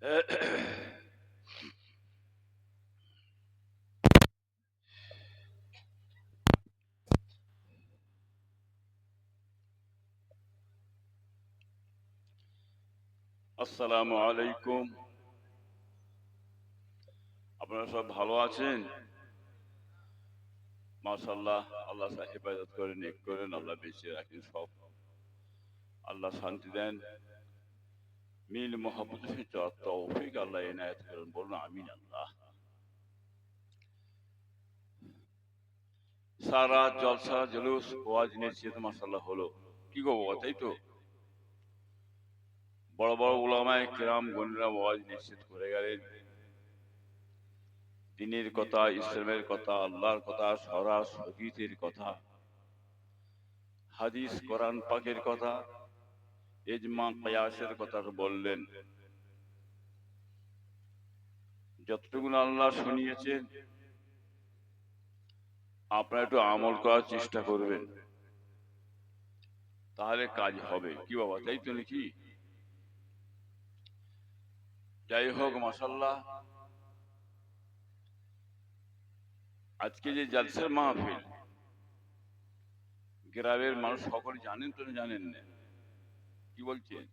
আসসালামু আলাইকুম। আপনারা সব ভালো আছেন? মাশাআল্লাহ, আল্লাহ হেফাজত করেন, নেক করেন, আল্লাহ বেঁচে রাখেন সব। আল্লাহ শান্তি দেন, মিল মোহাব্বতের তৌফিক আল্লাহ এনায়েত করেন। বলুন আমিন। আল্লাহ সারা জলসা জুলুস ওয়াজ নিশ্চিত মাশাআল্লাহ হলো। কি গো বাবা, তাই তো? বড় বড় উলামায়ে কিরাম গণিরা ওয়াজ নিশ্চিত করে গেলেন। দ্বীনের কথা, ইসলামের কথা, আল্লাহর কথা, শরা শরীয়তের কথা, হাদিস কোরআন পাকের কথা, ইজমা কিয়াসের কথা বললেন। যতটুকু আল্লাহ শুনিয়েছেন আপনারা একটু আমল করার চেষ্টা করবেন, তাহলে কাজ হবে। কি বাবা, তাই তো নাকি? যাই হোক, মাশাআল্লাহ, আজকে যে জালসার মাহফিল, গ্রামের মানুষ সকলে জানেন তো জানেন না? কি বলছেন?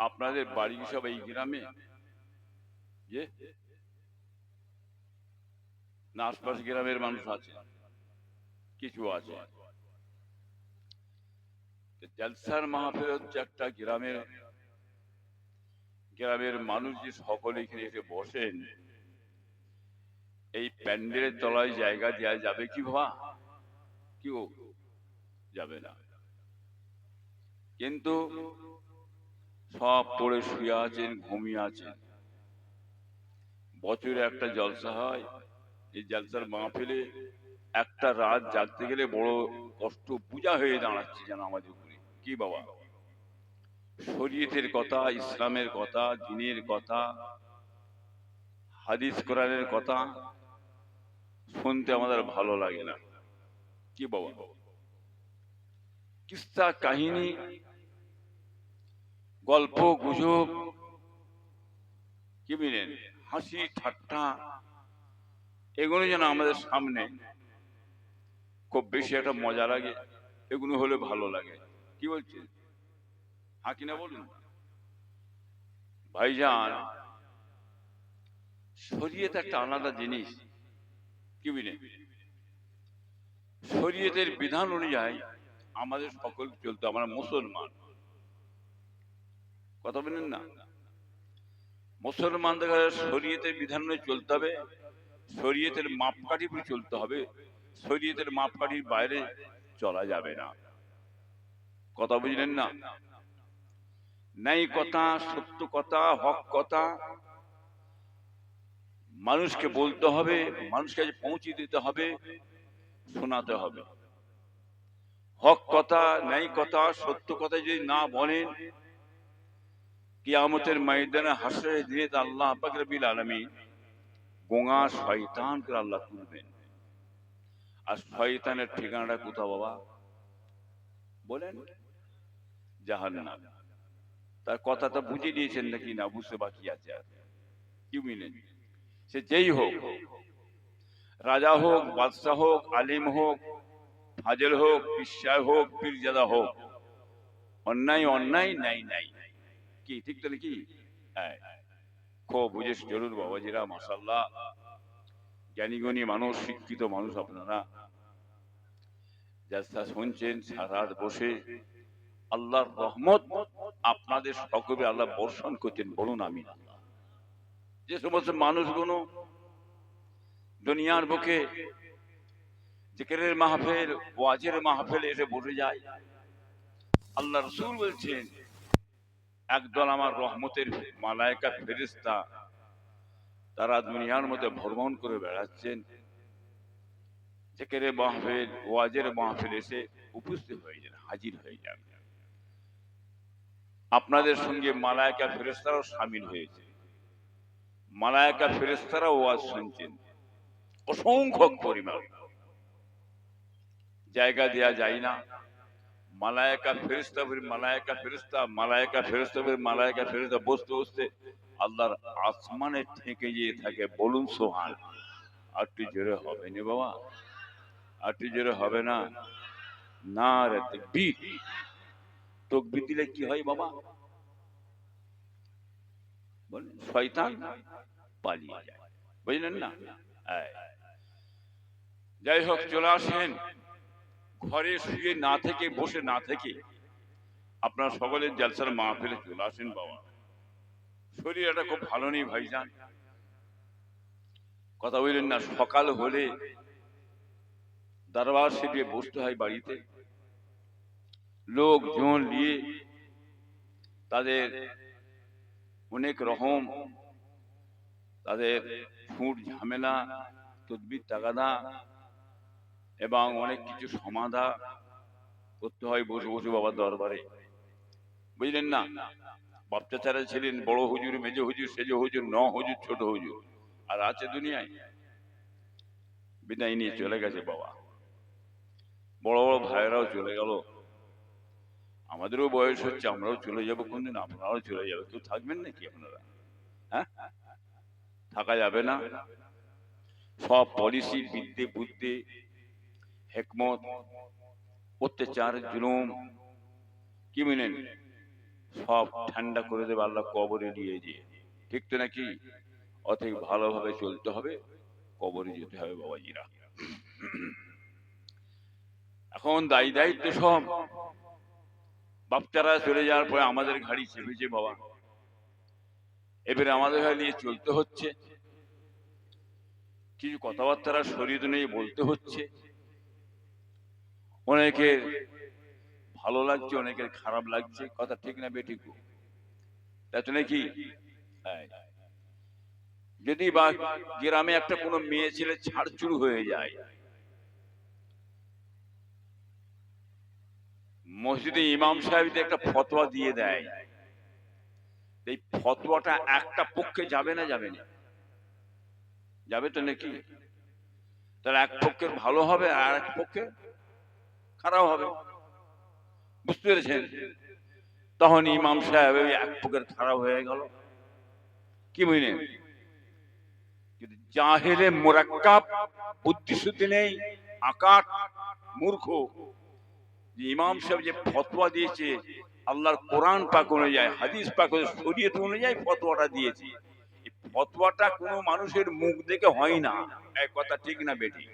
আপনাদের বাড়ি সব এই গ্রামে যে না আশপাশ গ্রামের মানুষ আছে? কিছু আছে। জালসার মাহফিল হচ্ছে একটা গ্রামের গ্রামের মানুষ যে সকলে এখানে এসে বসেন, এই প্যান্ডেলের তলায় জায়গা দেওয়া যাবে কি বাবা? কি যাবে না, কিন্তু সব পড়ে শুয়ে আছেন, ঘুমিয়ে আছেন। বছরে একটা জলসা হয়, এই জলসার মাহফিলে একটা রাত জাগতে গেলে বড় কষ্ট, পূজা হয়ে দাঁড়াচ্ছে যেন আমাদের উপরে। কি বাবা, শরীয়তের কথা, ইসলামের কথা, দ্বীনের কথা, হাদিস কোরআনের কথা শুনতে আমাদের ভালো লাগে না। কি বাবা, কিস্সা কাহিনী, গল্প গুজব, কি বলেন, হাসি ঠাট্টা, এগুলো যেন আমাদের সামনে খুব বেশি একটা মজা লাগে, এগুলো হলে ভালো লাগে। কি বলছেন? হ্যাঁ কিনা বলুন ভাইজান। শরীয়ত একটা আলাদা জিনিস। কি বলেন? শরীয়তের বিধান অনুযায়ী আমাদের সকল চলতে, আমরা মুসলমান, কথা বলেন না? মুসলমানদের শরীয়তের বিধান অনুযায়ী চলতে হবে, শরীয়তের মাপকাঠি চলতে হবে, শরীয়তের মাপকাঠির বাইরে চলা যাবে না। কথা বুঝলেন না? ন্যায় কথা, সত্য কথা, হক কথা মানুষকে বলতে হবে, মানুষকে পৌঁছে দিতে হবে, শোনাতে হবে। হক কথা, ন্যায় কথা, সত্য কথা যদি না বলেন, কিয়ামতের ময়দানে হাসরের দিনে আল্লাহ পাক রব্বুল আলামিন গোঙা শয়তানকে আল্লাহ তুলবেন। আর শয়তানের ঠিকানাটা কোথাও বাবা বলেন? জাহান্নাম। তার কথাটা বুঝে দিয়েছেন নাকি না বুঝতে বাকি আছে? কি মিলেন? সে যেই হোক, রাজা হোক, বাদশাহ হোক, আলিম হোক, ফাজেল হোক, বিশ্বাস হোক, পীরজাদা হোক, অন্যায় অন্যায়, নাই নাই। কি ঠিক তো নাকি? হ্যাঁ, খুব বুঝে চলুন বাবাজিরা। মাশাআল্লাহ, জ্ঞানীগুণী মানুষ, শিক্ষিত মানুষ আপনারা যা শুনছেন সারা রাত বসে, আল্লাহর রহমত আপনাদের সকলে আল্লাহ বর্ষণ করছেন। বলুন আমিন। যে সমস্ত মানুষগুলো দুনিয়ার বুকে জিকিরের মাহফিল, ওয়াজের মাহফিল এসে বসে যায়, আল্লাহ রাসূল বলছেন একদল আমার রহমতের মালায়েকা ফেরেশতা, তারা দুনিয়ার মধ্যে ভ্রমণ করে বেড়াচ্ছেন, জিকিরের মাহফিল, ওয়াজের মাহফিল এসে উপস্থিত হয়ে যান, হাজির হয়ে যান। আপনাদের সঙ্গে মালায়েকা ফেরেশতারাও শামিল হয়েছে। মালায়েকা ফেরেশতারা ওয়াজ শুনছেন অসংখ্য পরিমাণ। জায়গা দেয়া যায় না, মালায়েকা ফেরেশতা, फिर মালায়েকা ফেরেশতা, মালায়েকা ফেরেশতা, फिर মালায়েকা ফেরেশতা, বসতে বসতে আল্লাহর আসমানে ঠেকে যেয়ে থাকে। বলুন সুবহান। আর একটু জোরে হবে না বাবা, আর একটু জোরে হবে না? নারে তাকবীর। তাকবীর দিলে কি হয় বাবা? বলেন, শয়তান পালিয়ে যায়। বুঝলেন না? এই, যাই হোক, চলে আসেন। ঘরে শুয়ে না থেকে, বসে না থেকে আপনারা সকলের জলসার মাহফিলে চলে আসেন বাবা। শরীর একটা খুব ভালো নেই ভাইজান, কথা বললেন না? সকাল হলে দরবার শরীফে বসতে হয় বাড়িতে, লোকজন নিয়ে তাদের অনেক রকম তাদের ফুট ঝামেলা, তদবির তাগাদা এবং অনেক কিছু সমাধা করতে হয় বসে বসে বাবার দরবারে। বুঝলেন না? বাচ্চারা ছিলেন বড় হুজুর, মেজ হুজুর, সেজ হুজুর, ন হুজুর, ছোট হুজুর, আর আছে দুনিয়ায় বিদায় নিয়ে চলে গেছে বাবা। বড় বড় ভাইয়েরাও চলে গেল। আমাদেরও বয়স হচ্ছে, আমরাও চলে যাবো কোনদিন, আপনারাও চলে যাবে। কেউ থাকবেন নাকি আপনারা? হ্যাঁ, থাকা যাবে না। সব পলিসি, বিদ্যে বুদ্ধি, হেকমত, অত্যাচার, জুলুম, কি মিলেন, সব ঠান্ডা করে দেবে আল্লাহ কবরে নিয়ে গিয়ে। ঠিক তো নাকি? অতএব ভালোভাবে চলতে হবে, কবরে যেতে হবে বাবাজিরা। এখন দায়ী দায়িত্ব সব বাচ্চারা চলে যাওয়ার পরে আমাদের ঘাড়ি চেপেছে বাবা। এবারে আমাদের ঘাড়ি নিয়ে চলতে হচ্ছে। কিছু কথাবার্তা শরীর নিয়ে বলতে হচ্ছে। অনেকের ভালো লাগছে, অনেকের খারাপ লাগছে, কথা ঠিক না বেঠিক? তাই তো নাকি? যদি বা গ্রামে একটা কোনো মেয়ে ছেলে ছাড়ছুড় হয়ে যায়, মসজিদে ইমাম সাহেব একটা ফতোয়া দিয়ে দেয়, এই ফতোয়াটা একটা পক্ষে যাবে না? যাবে না? যাবে তো নাকি? তাহলে এক পক্ষের ভালো হবে আর এক পক্ষে খারাপ হবে, বুঝতে পেরেছেন? তখন ইমাম সাহেব এক পক্ষের খারাপ হয়ে গেল। কি বুঝলেন? জাহেলে মুরাক্কাব, বুদ্ধিশুদ্ধি নেই, আকাট, মূর্খ, ইমাম সাহেব যে ফতোয়া দিয়েছে আল্লাহর কোরআন পাক অনুযায়ী, হাদিস পাক শরীয়ত অনুযায়ী ফতোয়াটা দিয়েছে, এই ফতোয়াটা কোনো মানুষের মুখ দেখে হয় না। এক কথা ঠিক না বেটি?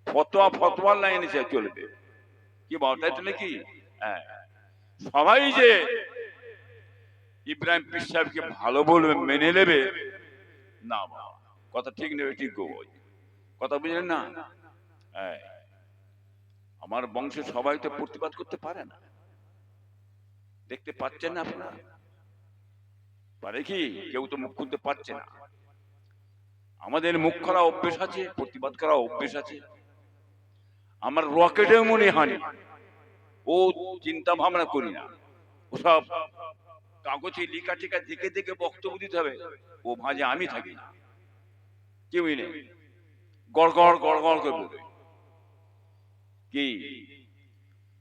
ফতোয়া ফতোয়ার লাইনে চলবে, কি বল? তাই তো নাকি? হ্যাঁ, সবাই যে ইব্রাহিম পীর সাহেবকে ভালো বলবে, মেনে নেবে না বাবা, কথা ঠিক নেবে? ঠিক গো, কথা বুঝলেন না? হ্যাঁ, আমার বংশের সবাই তো প্রতিবাদ করতে পারে না, দেখতে পাচ্ছেন না আপনারা? পারে কি? কেউ তো মুখ খুলতে পারছে না। আমাদের মুখ খোলা অভ্যেস আছে, প্রতিবাদ করা অভ্যেস আছে। আমার রকেটে মনে হানি, ও চিন্তা ভাবনা করি না। ওসব কাগজে লেখা টেখা দেখে দেখে বক্তব্য দিতে হবে, ও ভাজে আমি থাকি না। কেউ নেই, গড় গড় গড় গড় করে বলবে। কি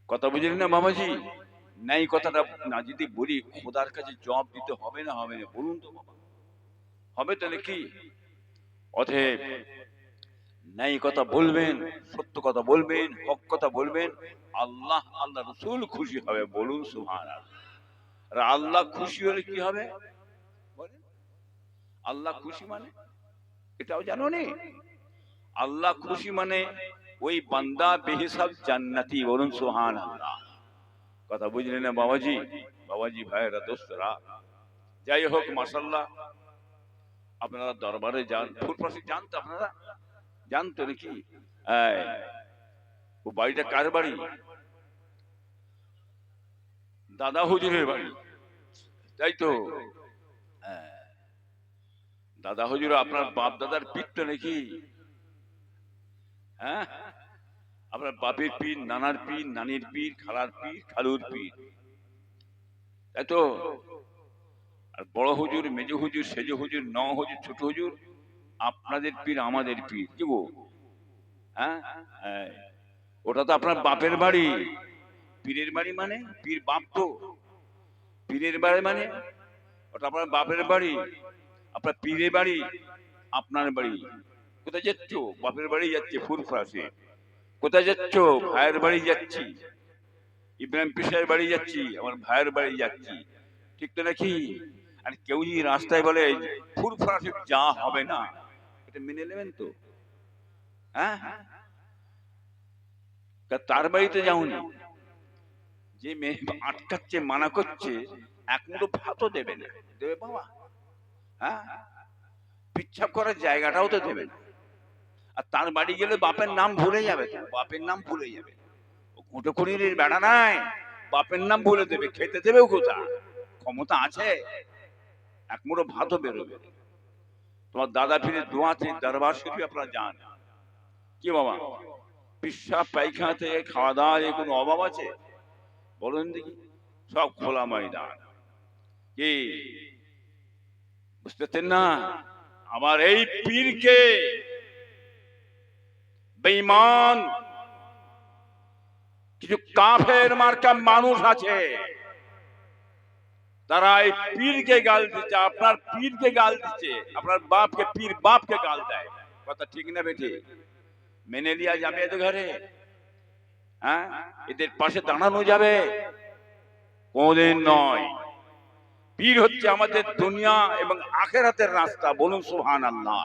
কথা বুঝলেন না বাবাজি? নাই কথাটা না যদি বলি, খোদার কাছে জবাব দিতে হবে না? হবে না? বলুন তো বাবা, হবে তাহলে কি? অতএব নাই কথা বলবেন, সত্য কথা বলবেন, হক কথা বলবেন, আল্লাহ আল্লাহ রসুল খুশি হবে। বলুন সুবহানাল্লাহ। আর আল্লাহ খুশি হলে কি হবে বলেন? আল্লাহ খুশি মানে এটাও জানো নি? আল্লাহ খুশি মানে ওই বান্দা বেহিসাব জান্নাতি। বলুন সুবহানাল্লাহ। কথা বুঝলেন না বাবাজি? বাবাজি ভাইরা, দোস্তরা, যাই হোক, মাশাআল্লাহ, আপনারা দরবারে যান, ফুলপাশে যান তো আপনারা? যান তো নাকি? ও বাড়িটা কার বাড়ি? দাদা হুজুরের বাড়ি, তাই তো? দাদা হুজুর আপনার বাপ দাদার পীর তো নাকি? হ্যাঁ, আপনার বাপের পীর, নানার পীর, নানির পীর, খালার পীর, খালুর পীর, তাই তো? আর বড় হুজুর, মেজ হুজুর, সেজ হুজুর, ন হুজুর, ছোট হুজুর আপনাদের পীর, আমাদের পীর, কি গো? হ্যাঁ, ওটা তো আপনার বাপের বাড়ি। পীরের বাড়ি মানে পীর বাপ তো, পীরের বাড়ি মানে ওটা আপনার বাপের বাড়ি, আপনার পীরের বাড়ি আপনার বাড়ি। কোথায় যাচ্ছ? বাপের বাড়ি যাচ্ছে ফুরফুরাসে। কোথায় যাচ্ছ? ভাইয়ের বাড়ি যাচ্ছি, ইব্রাহিম পিসার বাড়ি যাচ্ছি, আমার ভাইয়ের বাড়ি যাচ্ছি, ঠিক তো নাকি? আর কেউ যদি রাস্তায় বলে ফুরফুরাসে যা হবে না, এটা মেনে নেবেন তো? হ্যাঁ, তার বাড়িতে যাওনি, যে মেয়ে আটকাচ্ছে মানা করছে এক মুঠো ভাতও দেবে না, দেবে বাবা? হ্যাঁ, পিচ্ছাপ করার জায়গাটাও তো দেবে না। আর তার বাড়ি গেলে বাপের নাম ভুলে যাবে, বাপের নাম ভুলে যাবে। কুটো কুড়ির বেড়া নাই, বাপের নাম ভুলে দেবে, খেতে দেবেও কোথা? ক্ষমতা আছে? এক মুঠো ভাতও বেরোবে। তোমার দাদা ফিরে দোয়াতে দরবার শরীফে আপনারা যান, কি বাবা পেশাব পায়খানা থেকে খাওয়া দাওয়ার কোনো অভাব আছে? বলুন দেখি। সব খোলা ময়দান। কি বুঝতেছেন না? আমার এই পীরকে বেঈমান কিছু কাফের মার্কা মানুষ আছে, তারা এই পীরকে গাল দিচ্ছে, আপনার পীরকে গাল দিচ্ছে, আপনার বাপকে, পীর বাপকে গাল দেয়। কথা ঠিক না বেটি? মেনে লিয়া যাবে এদের ঘরে? হ্যাঁ, এদের পাশে দাঁড়ানো যাবে? কোনদিন নয়। পীর হচ্ছে আমাদের দুনিয়া এবং আখিরাতের রাস্তা, বলুন সুবহানাল্লাহ।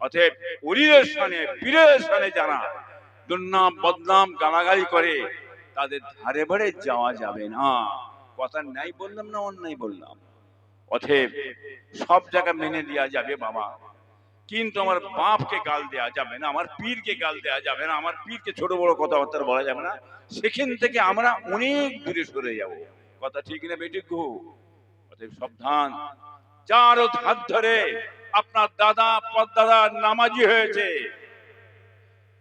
অতএব ওলিদের শানে, পীরের শানে যারা দুর্নাম বদনাম গালাগালি করে, তাদের ধারে বাড়ে যাওয়া যাবে না। কথা নাই বললাম না অন্যায় বললাম? অতএব সব জায়গা মেনে দেওয়া যাবে বাবা, কিন্তু আমার বাপকে গাল দেওয়া যাবে না, আমার পীরকে গাল দেওয়া যাবে না, আমার পীরকে ছোট বড় কথাবার্তা বলা যাবে না। সেখান থেকে আমরা অনেক দূরে সরে যাব। কথা ঠিক না বেটি গো? অতএব সাবধান। যার হাত ধরে আপনার দাদা পরদাদা নামাজি হয়েছে,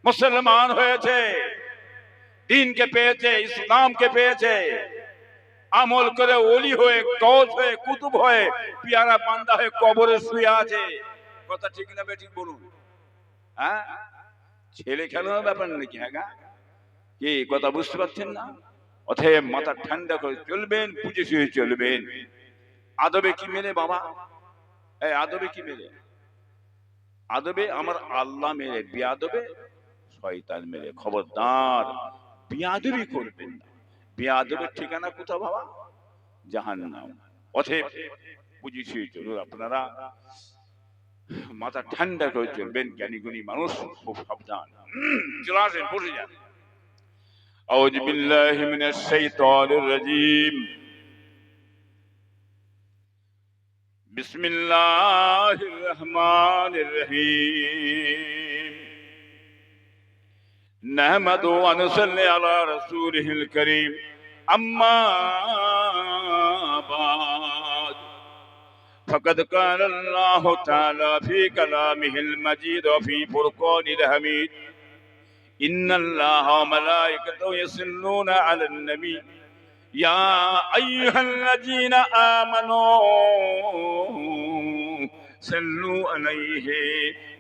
মুসলমান হয়েছে, দ্বীনকে পেয়েছে, ইসলামকে পেয়েছে, আমল করে ওলি হয়ে, গৌস হয়ে, কুতুব হয়ে, পিয়ারা বান্দা হয়ে কবরে শুয়ে আছে। কথা ঠিক না বেঠিক বলুন? হ্যাঁ, ছেলে খেলার ব্যাপার নাকি? হ্যাঁ, কি কথা বুঝতে পারছেন না? অতএব মাথা ঠান্ডা করে চলবেন, বুঝে শুয়ে চলবেন। আদবে কি মেলে বাবা? এই আদবে কি মেলে? আদবে আমার আল্লাহ মেলে, বিয়াদবে শয়তান মেলে। খবরদার বিয়াদবি করবেন না। বিয়াদবের ঠিকানা কোথাও বাবা? জাহান্নাম। অতএব বুঝে শুয়ে চলুন আপনারা, মাথা ঠান্ডা করে চলবেন। জ্ঞানী গুণী মানুষ খুব সাবধান। চলে আসেন, বসে যান। আউযু বিল্লাহি মিনাশ শাইতানির রাজীম। বিসমিল্লাহির রহমানির রহিম। নাহমাদু ওয়া নুসাল্লি আলা রাসূলিহিল কারীম। আম্মা বাদ। فقد قال الله تعالى في كلامه المجيد وفي فرقانه الحميد: إن الله وملائكته يصلون على النبي يا أيها الذين آمنوا صلوا عليه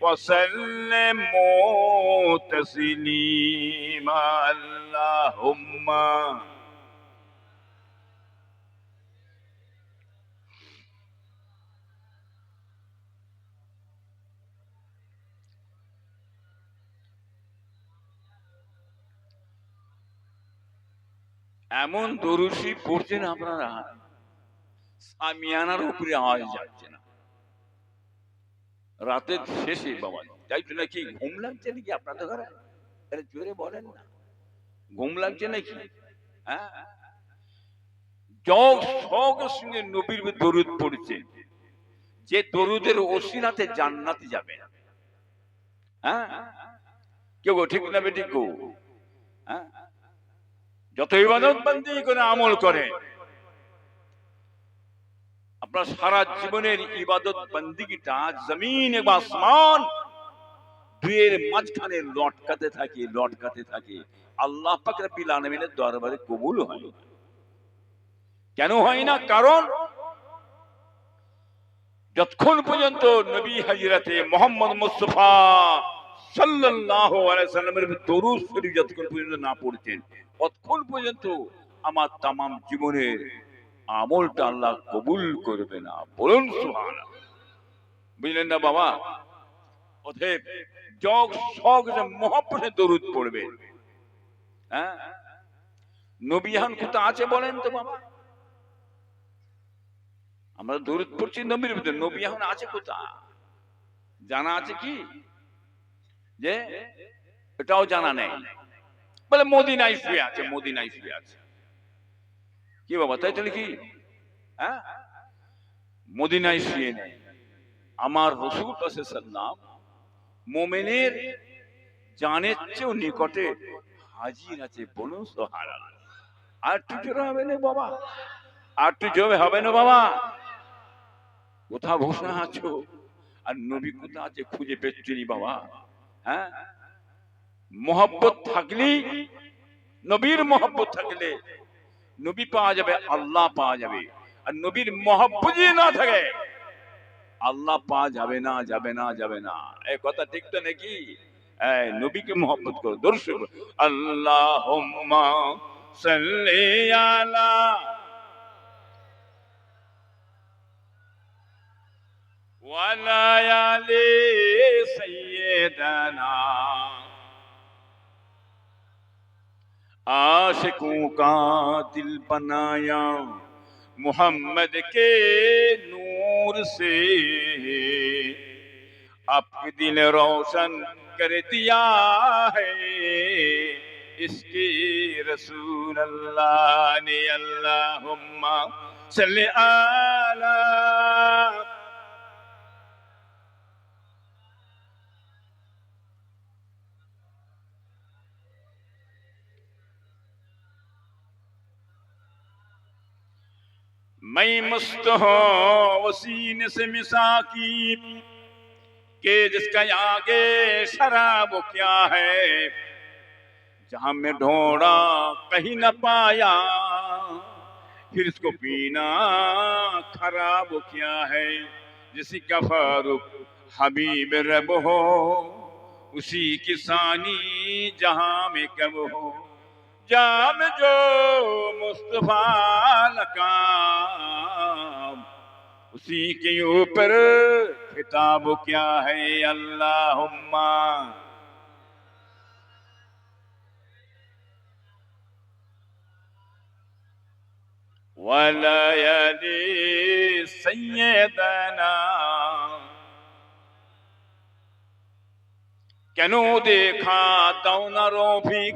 وسلموا تسليما اللهم এমন দরুদ শরীফ পড়ছেন আপনারা, সামিয়ানার উপরে আওয়াজ যাচ্ছে না। রাতের শেষে বাবা যাইতো নাকি? ঘুম লাগছে নাকি আপনাদের ঘরে? তাহলে জোরে বলেন না, ঘুম লাগছে নাকি? হ্যাঁ, সঙ্গে সঙ্গে নবীর দরুদ পড়ছে, যে দরুদের ওসিলাতে জান্নাতে যাবে। হ্যাঁ, কেউ ঠিক না বেঠিক গো? হ্যাঁ, যত ইবাদত বান্দি করে আমল করে, আপনার সারা জীবনের ইবাদত বান্দিগিটা জমিন এবং আসমান দুয়ের মাঝখানে লটকাতে থাকে, লটকাতে থাকে। আল্লাহ পাক রব্বুল আলামিনের দরবারে কবুল হয়। কেন হয় না? কারণ যতক্ষণ পর্যন্ত নবী হযরতে মুহাম্মদ মুস্তাফা সাল্লাল্লাহু আলাইহি সাল্লামের দরুদ শরীফ যতক্ষণ পর্যন্ত না পড়ছেন ততক্ষণ পর্যন্ত আমার তামাম জীবনের আমলটা আল্লাহ কবুল করবে না। বলুন সুবহানাল্লাহ। বুঝলেন না বাবা? অতএব জগ শখ যে মহব্বতে দরুদ পড়বে। হ্যাঁ, নবীহান কোথা আছে বলেন তো বাবা? আমরা দরুদ পড়ছি নবীর ভিতরে, নবীহান আছে কোথা? জানা আছে কি? যে এটাও জানা নেই, বলে মদিনায় শুয়ে আছে, মদিনায় শুয়ে আছে। কি বাবা, তাই তাহলে কি? হ্যাঁ, মদিনায় শুয়ে নেই। আমার রাসূল সাল্লাল্লাহু মুমিনের জানের চেয়েও নিকটে হাজির আছে। বলুন সুবহানাল্লাহ। আর একটু জোরে হবে না বাবা? আর একটু জোরে হবে না বাবা? কোথা বসে আছো আর নবী কোথা আছে খুঁজে পেচ্ছিনি বাবা? হ্যাঁ, মোহাব্বত থাকলেই, নবীর মোহাব্বত থাকলে নবী পাওয়া যাবে, আল্লাহ পাওয়া যাবে। আর নবীর মোহাব্বত যদি না থাকে আল্লাহ পাওয়া যাবে না, যাবে না, যাবে না। এই কথা ঠিক তো নাকি? এই নবীকে মোহাব্বত করো, দর্শক আল্লাহুম্মা সাল্লি আলা ওয়ালা আলি সাইয়্যিদানা। आशिकों का दिल बनाया मोहम्मद के नूर से, आपके दिल रोशन कर दिया है इसके रसूल अल्लाह ने। अल्लाहुम्मा सल्ली अला। मैं मस्त हूँ वसीने से मिसाकी के जिसका आगे शराब क्या है, जहां में ढोड़ा कहीं न पाया फिर इसको पीना खराब क्या है। जिसी का फारूक हबीब रब हो उसी की सानी जहां में कब हो, जाम जो मुस्तफा लकाम उसी के ऊपर खिताब क्या है। अल्लाहुम्मा वाला याली सैयदना। কেন দেখা দাও না রফিক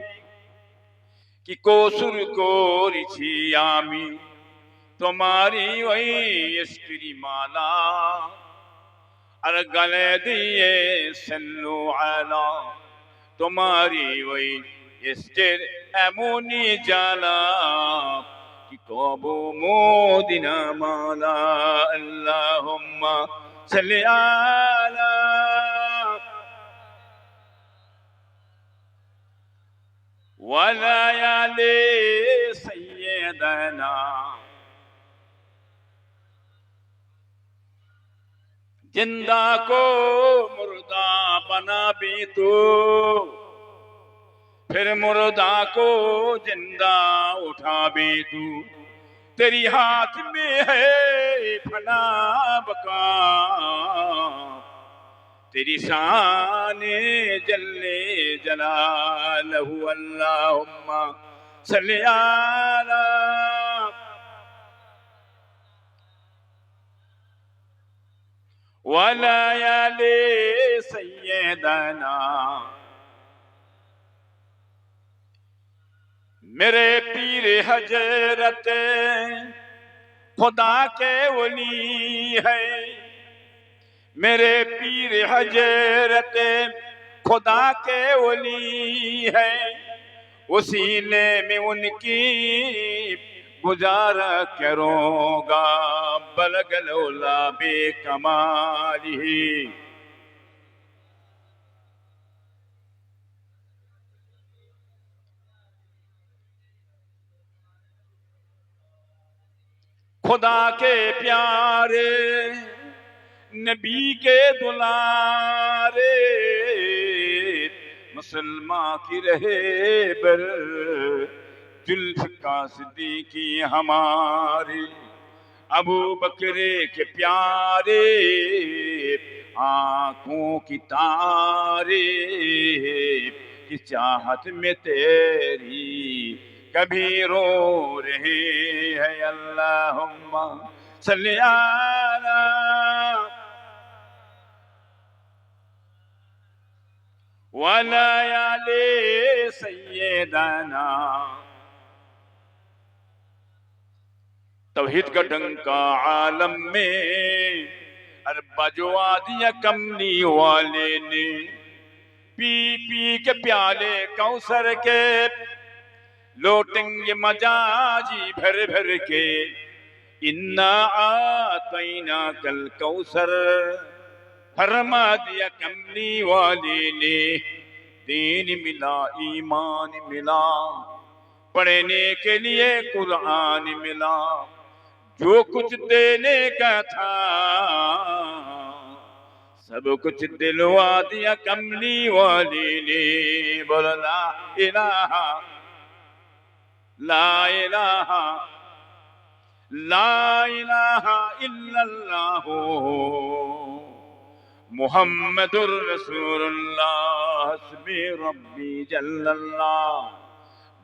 কি কসুর করেছি আমি, তোমারই ওই ইশকেরি মালা আর গলে দিয়ে সাল্লু আলা। তোমারই ওই ইশকের এমনই জ্বালা কি কব মদিনা মালা। আল্লাহুম্মা সাল্লি আলা ওয়ালা আলি সাইয়্যিদানা। जिंदा को मुर्दा बना भी तू, फिर मुर्दा को जिंदा उठा भी तू। तेरी हाथ में है फना बका, तेरी शान जल्ले जलालहु। अल्लाहुम्मा सल्ली अला वाला आले सैयदना। मेरे पीर हजरत खुदा के वली है, मेरे पीर हजरत खुदा के वली है। उसीले में उनकी गुजारा करूंगा बलगलौला बेकमाली। खुदा के प्यारे नबी के दुलारे मुसलमान की रहे बर जुल्फ का सिद्दीकी हमारी अबू बकरे के प्यारे आंखों की तारे की चाहत में तेरी कभी रो रहे हैं अल्लाहुम्मा सल्ली अला वला आले सय्यदना। तौहीद का डंका आलम में बजवा दिया कमली वाले ने पी पी के प्याले कौसर के लौटेंगे मजाजी भर भर के इन्ना आतैना कल कौसर फरमा दिया कमली वाले ने। दीन मिला ईमान मिला पढ़ने के लिए कुरान मिला जो कुछ देने का था सब कुछ दिलवा दिया कमली वाली ने। बोला ला इलाहा ला इलाहा ला इलाहा इल्लल्लाह मुहम्मदुर रसूलुल्लाह हस्बी रब्बी जल्लल्लाह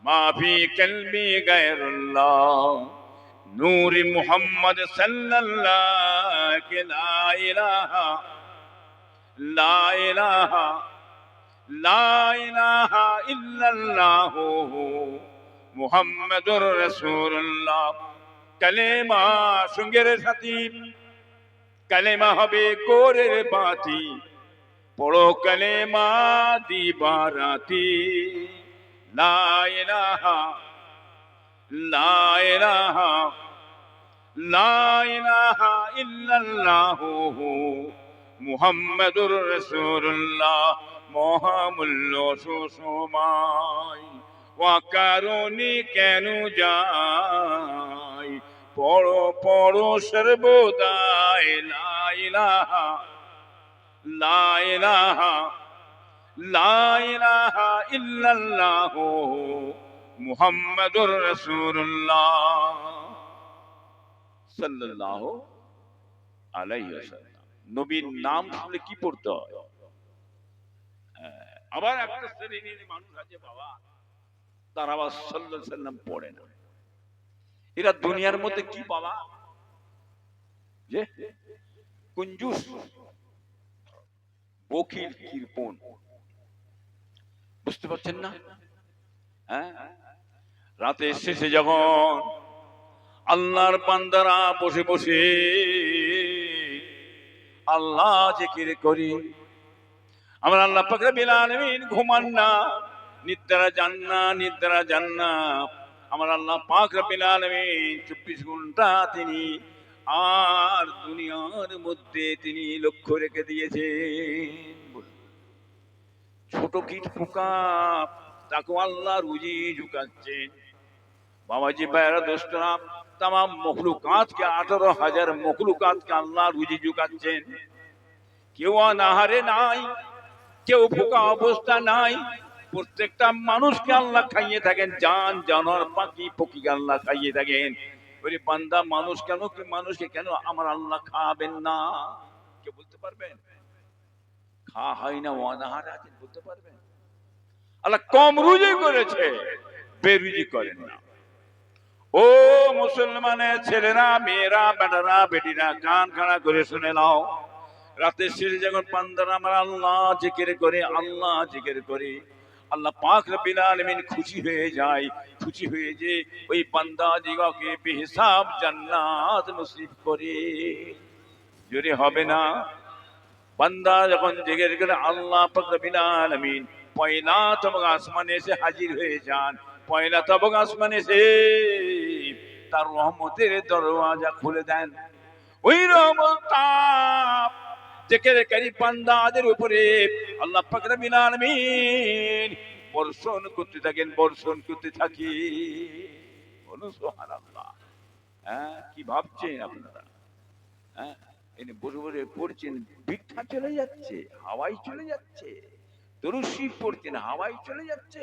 माफी कल्बी गैरुल्लाह नूर मुहम्मद सल्लल्लाहु ला इलाहा ला इलाहा ला इलाहा इल्लल्लाह मुहम्मदुर रसूलुल्लाह। कलेमा सुंगेर साथी कलेमा हबे कोरेर बाती पढ़ो कलेमा दीबाराती ला इलाहा ला इलाहा ला इलाहा इल्लल्लाह मुहम्मदुर रसूलुल्लाह मोहामुल्लो सुसुमाई ওয়াকারণী কেন যাই পড়ো পড়ো সর্বদাই লা ইলাহা লা ইলাহা লা ইলাহা ইল্লাল্লাহ মুহাম্মাদুর রাসূলুল্লাহ সাল্লাল্লাহু আলাইহি ওয়াসাল্লাম। নবীর নাম শুনলে কি পড়তে হয়? আবার একটা শ্রেণীর মানুষ আছে বাবা তারা আবার সাল্লাল্লাহু আলাইহি ওয়াসাল্লাম পড়ে না। এরা দুনিয়ার মধ্যে কি বাবা যে কুঞ্জুস বকিল কৃপণ বুঝতে পারছেন না? হ্যাঁ, রাতে শেষে যখন আল্লাহর বান্দারা বসে বসে আল্লাহ জিকির করি আমরা আল্লাহ পাক রব্বুল আলামিন ঘুমান না নিদ্রা যান না আমার আল্লাহ পাক রব্বুল আলামিন 24 ঘন্টা তিনি আর দুনিয়ার মধ্যে তিনি লক্ষ্য রেখে দিয়েছেন। ছোট কীট পোকা তাকে আল্লাহ রুজি ঝুঁকাচ্ছেন। বাবাজি ভাইরা দোস্তরা तमाम मखलूकात के 18,000 मखलूकात के আল্লাহ রুজি ঝুঁকাচ্ছেন। কেউ অনাহারে নাই কেউ ভোকা অবস্থা নাই প্রত্যেকটা মানুষকে আল্লাহ খাইয়ে থাকেন জান জানোয়ার পাখি পক্ষীকে আল্লাহ খাইয়ে থাকেন। ওই বান্দা মানুষকে কেন আমার আল্লাহ খাবেন না? কে বলতে পারবেন? খাওয়া হয় না অনাহারে আছেন বলতে পারবেন? আল্লাহ কম রুজি করেছে বেরুজি করেন না। ও মুসলমানের ছেলেরা মেয়েরা বেটারা বেটিরা কান খাড়া করে শুনে নাও। রাতের শেষে যখন বান্দারা আমার আল্লাহ জিকির করে আল্লাহ পাক রব্বুল আলামিন খুশি হয়ে যায়। খুশি হয়ে যে ওই বান্দা দিগকে বেহিসাব জান্নাত নসিব করে। জোরে হবে না? বান্দা যখন জিকির করে আল্লাহ পাক রব্বুল আলামিন পয়লা তবক আসমানে এসে হাজির হয়ে যান। পয়লা তবক আসমানে এসে তার রহমতের দরওয়াজা খুলে দেন। ওই রহমত জিকিরকারী বান্দাদের উপরে আল্লাহ পাক রব্বুল আলামিন বর্ষণ করতে থাকেন। বলুন সুবহানাল্লাহ। হ্যাঁ, কি ভাবছেন আপনারা? হ্যাঁ, এনে বসে বসে পড়ছেন, বৃথা চলে যাচ্ছে, হাওয়াই চলে যাচ্ছে। দরুদ শরীফ পড়ছেন, হাওয়ায় চলে যাচ্ছে।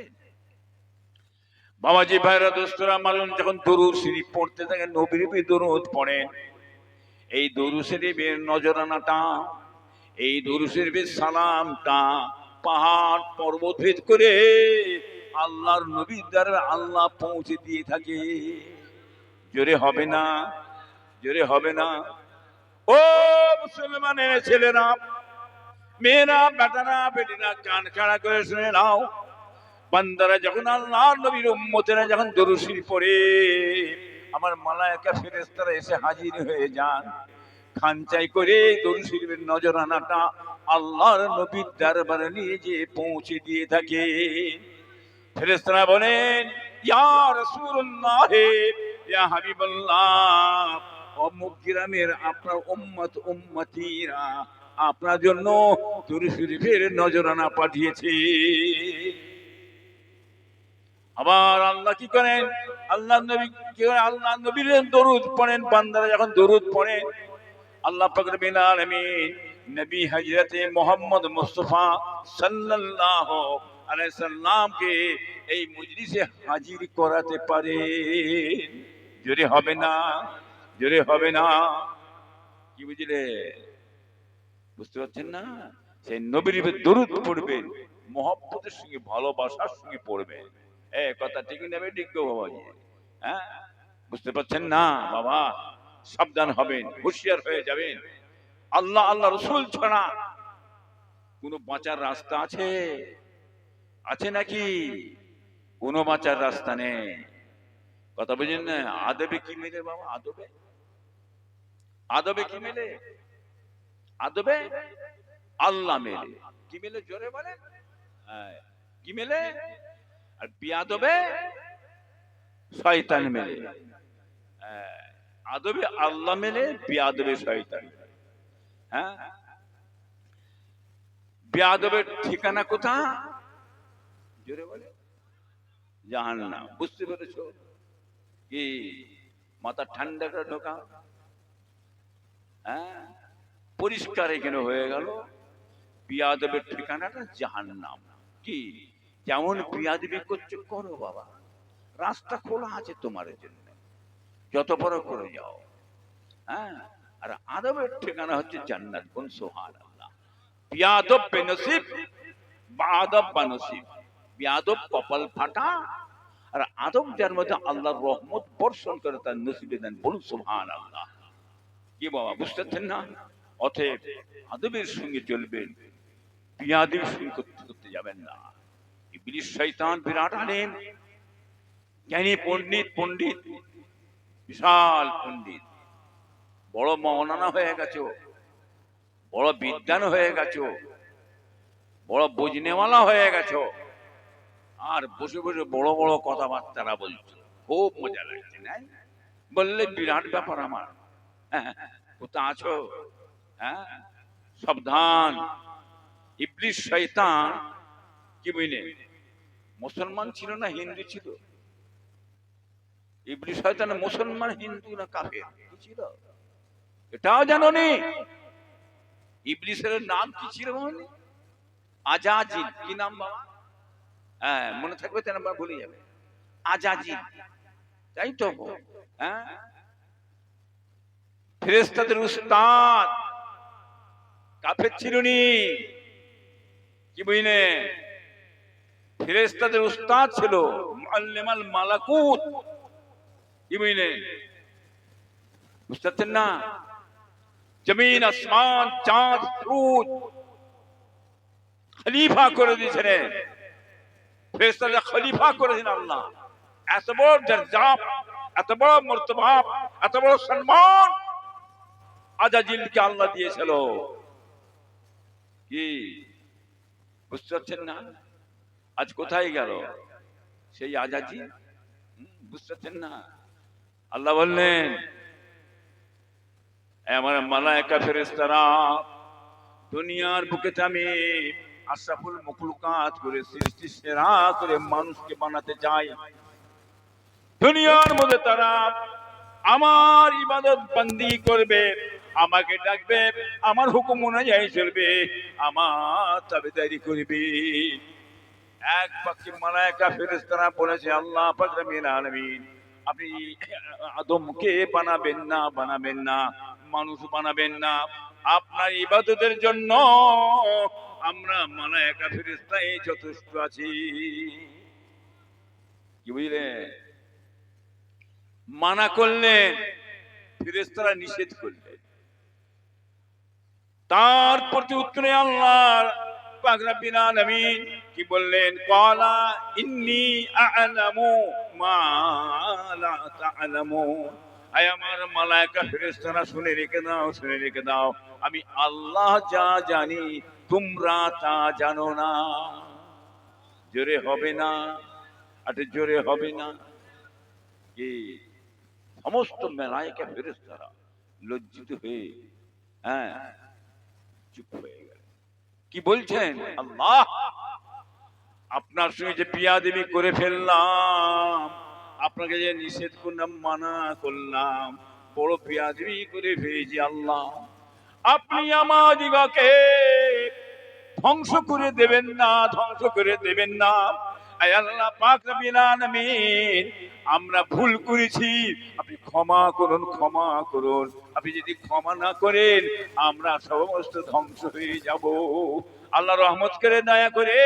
বাবাজি ভাইরা দোস্তরা মানুষ যখন দরুদ শরীফ পড়তে থাকে, নবীর দরুদ পড়েন, এই দরুদ শরীফের নজরানাটা, এই দরুদ শরীফের সালামটা পাহাড় পর্বত ভেদ করে আল্লাহর নবীর দ্বারা আল্লাহ পৌঁছে দিয়ে থাকে। জোরে হবে না, জোরে হবে না। ও মুসলমানের ছেলেরা, মেয়েরা, বেটারা, বেটিরা, কান খাড়া করে শুনে নাও। বান্দারা যখন আল্লাহর নবীর উম্মতেরা যখন দরুদ শরীফ পড়ে, আমার মালায়েকা ফেরেশতারা এসে হাজির হয়ে যান, খানচাই করে দরুদ শরীফের নজরানাটা আল্লাহর নবীর দরবারে নিয়ে যেয়ে পৌঁছে দিয়ে থাকে। ফেরেশতারা বলেন, ইয়া রাসূলুল্লাহ, ইয়া হাবিবাল্লাহ, অমুক গ্রামের আপনার উম্মত উম্মতিরা আপনার জন্য দরুদ শরীফের নজরানা পাঠিয়েছে। আবার আল্লাহ কি করেন, আল্লাহ নবী কি করেন, আল্লাহ নবীর দরুদ পড়েন। বান্দারা যখন দরুদ পড়েন, আল্লাহ পাক রব্বুল আলামিন নবী হযরতে মুহাম্মদ মুস্তাফা সাল্লাল্লাহু আলাইহি সাল্লামকে এই মজলিসে হাজির করাতে পারে। জোরে হবে না, জোরে হবে না। কি বুঝলে, বুঝতে পারছেন না? সেই নবীর দরুদ পড়বেন, মহব্বতের সঙ্গে ভালোবাসার সঙ্গে পড়বেন। কথা ঠিক নেবে, ঠিক বাবাজি? হ্যাঁ, বুঝতে পারছেন না বাবা? সাবধান হবেন, হুঁশিয়ার হয়ে যাবেন। আল্লাহ আল্লাহ রসুল ছাড়া কোনো বাঁচার রাস্তা আছে? আছে নাকি? কোনো বাঁচার রাস্তা নেই। কথা বুঝেন না? আদবে কি মেলে বাবা? আদবে, আদবে কি মেলে? আদবে আল্লাহ মেলে। কি মেলে? জোরে বলে কি মেলে? আর বিয়াদবে শয়তান মেলে। আদবে আল্লাহ মেলে, বিয়াদবে শয়তান। হ্যাঁ, বিয়াদবের ঠিকানা কোথা? জোরে বলে জাহান্নাম। বুঝতে পেরেছো? কি মাথা ঠান্ডা করে ঢোকা। হ্যাঁ, পরিষ্কার এখানে হয়ে গেল, বিয়াদবের ঠিকানাটা জাহান্নাম। কি যেমন বিয়াদবি করছো করো বাবা, রাস্তা খোলা আছে তোমার জন্য, যত বড় করে যাও। হ্যাঁ, আর আদবের ঠিকানা হচ্ছে জান্নাত। কোন সুবহানাল্লাহ। বিয়াদব বেনসিব, বাদব বানসিব। বিয়াদব কপাল ফাটা, আর আদব যার মধ্যে আল্লাহর রহমত বর্ষণ করে তার নসিবে দেন। বলুন সুবহানাল্লাহ। কি বাবা, বুঝতেছেন না? অতএব আদবের সঙ্গে চলবেন, বিয়াদবির সঙ্গে করতে করতে যাবেন না। ইবলিস শয়তান বিরাট আলেম, জ্ঞানী পণ্ডিত, পণ্ডিত, বিশাল পণ্ডিত, বড় মৌলানা হয়ে গেছো, বড় বিদ্বান হয়ে গেছো, বড় বুঝনেওয়ালা হয়ে গেছো, আর বসে বসে বড় বড় কথাবার্তা বলছো। খুব মজা লাগছে না? বললে বিরাট ব্যাপার আমার। কোথা আছো? হ্যাঁ, সাবধান। ইবলিস শয়তান কি বুঝলে, মুসলমান ছিল না হিন্দু ছিল? ইবলিস শয়তান মুসলমান, হিন্দু না কাফের কি ছিল? এটাও জানোনি? ইবলিসের নাম কি ছিল? আজাজিল। কি নাম বাবা? হ্যাঁ, মনে থাকবে তো, নাম ভুলে যাবে। আজাজিল, তাই তো? হ্যাঁ, ফেরেশতাদের উস্তাদ। কাফের ছিল নি? কি বুঝলে, ফেরেশতাদের উস্তাদ ছিল, মুআল্লিমাল মালাকুত। কি বুঝলে, বুঝতে পারছেন না? জমিন আসমান চাঁদ সূর্য খলিফা করে দিয়েছেন, ফেরেশতাদের খলিফা করেছেন আল্লাহ। এত বড় দরজা, এত বড় মর্তবা, এত বড় সম্মান আজাজিলকে আল্লাহ দিয়েছিল। কি বুঝতে পারছেন না? আজ কোথায় গেল সেই আজাজিল? বুঝতে পারছেন না? আল্লাহ বললেন, আমার মালায়েকা ফেরেশতারা দুনিয়ার বুকে আমি আশরাফুল মাখলুকাত করে, সৃষ্টি সেরা করে মানুষকে বানাতে চাই। দুনিয়ার মধ্যে তারা আমার ইবাদত বন্দি করবে, আমাকে ডাকবে, আমার হুকুম অনুযায়ী চলবে, আমার তাবেদারি করবে। এক বাক্যে মালায়েকা ফেরেশতারা বলেছে, আল্লাহ পাক রব্বুল আলামিন, আপনি আদমকে বানাবেন না, মানুষ বানাবেন না, আপনার ইবাদতের জন্য আমরা মালায়েকা ফেরেশতাই যথেষ্ট আছি। কি বুঝলেন? মানা করলেন, ফেরেশতারা নিষেধ করলেন। তার প্রতি উত্তরে আল্লাহ পাক রব্বুল আলামিন কি বললেন? ক্বালা ইন্নী আ'লামু মা লা তা'লামুন। আয় আমার মালায়েকা ফেরেশতারা শুনে রেখে দাও, আমি আল্লাহ যা জানি তোমরা তা জানো না। জোরে হবে না, জোরে হবে না। কি সমস্ত মালায়েকা ফেরেশতারা লজ্জিত হয়ে হ্যাঁ চুপ হয়ে গেল। কি বলছেন? আল্লাহ, আপনার সঙ্গে যে বিয়াদবি করে ফেললাম, আপনাকে যে নিষেধ করলাম, মানা করলাম, বড় বিয়াদবি করে ফেলেছি। আল্লাহ, আপনি আমাদিগকে ধ্বংস করে দেবেন না। আয় আল্লাহ পাক রব্বুল আলামিন, আমরা ভুল করেছি, আপনি ক্ষমা করুন। আপনি যদি ক্ষমা না করেন, আমরা সমস্ত ধ্বংস হয়ে যাব। আল্লাহ রহমত করে দয়া করে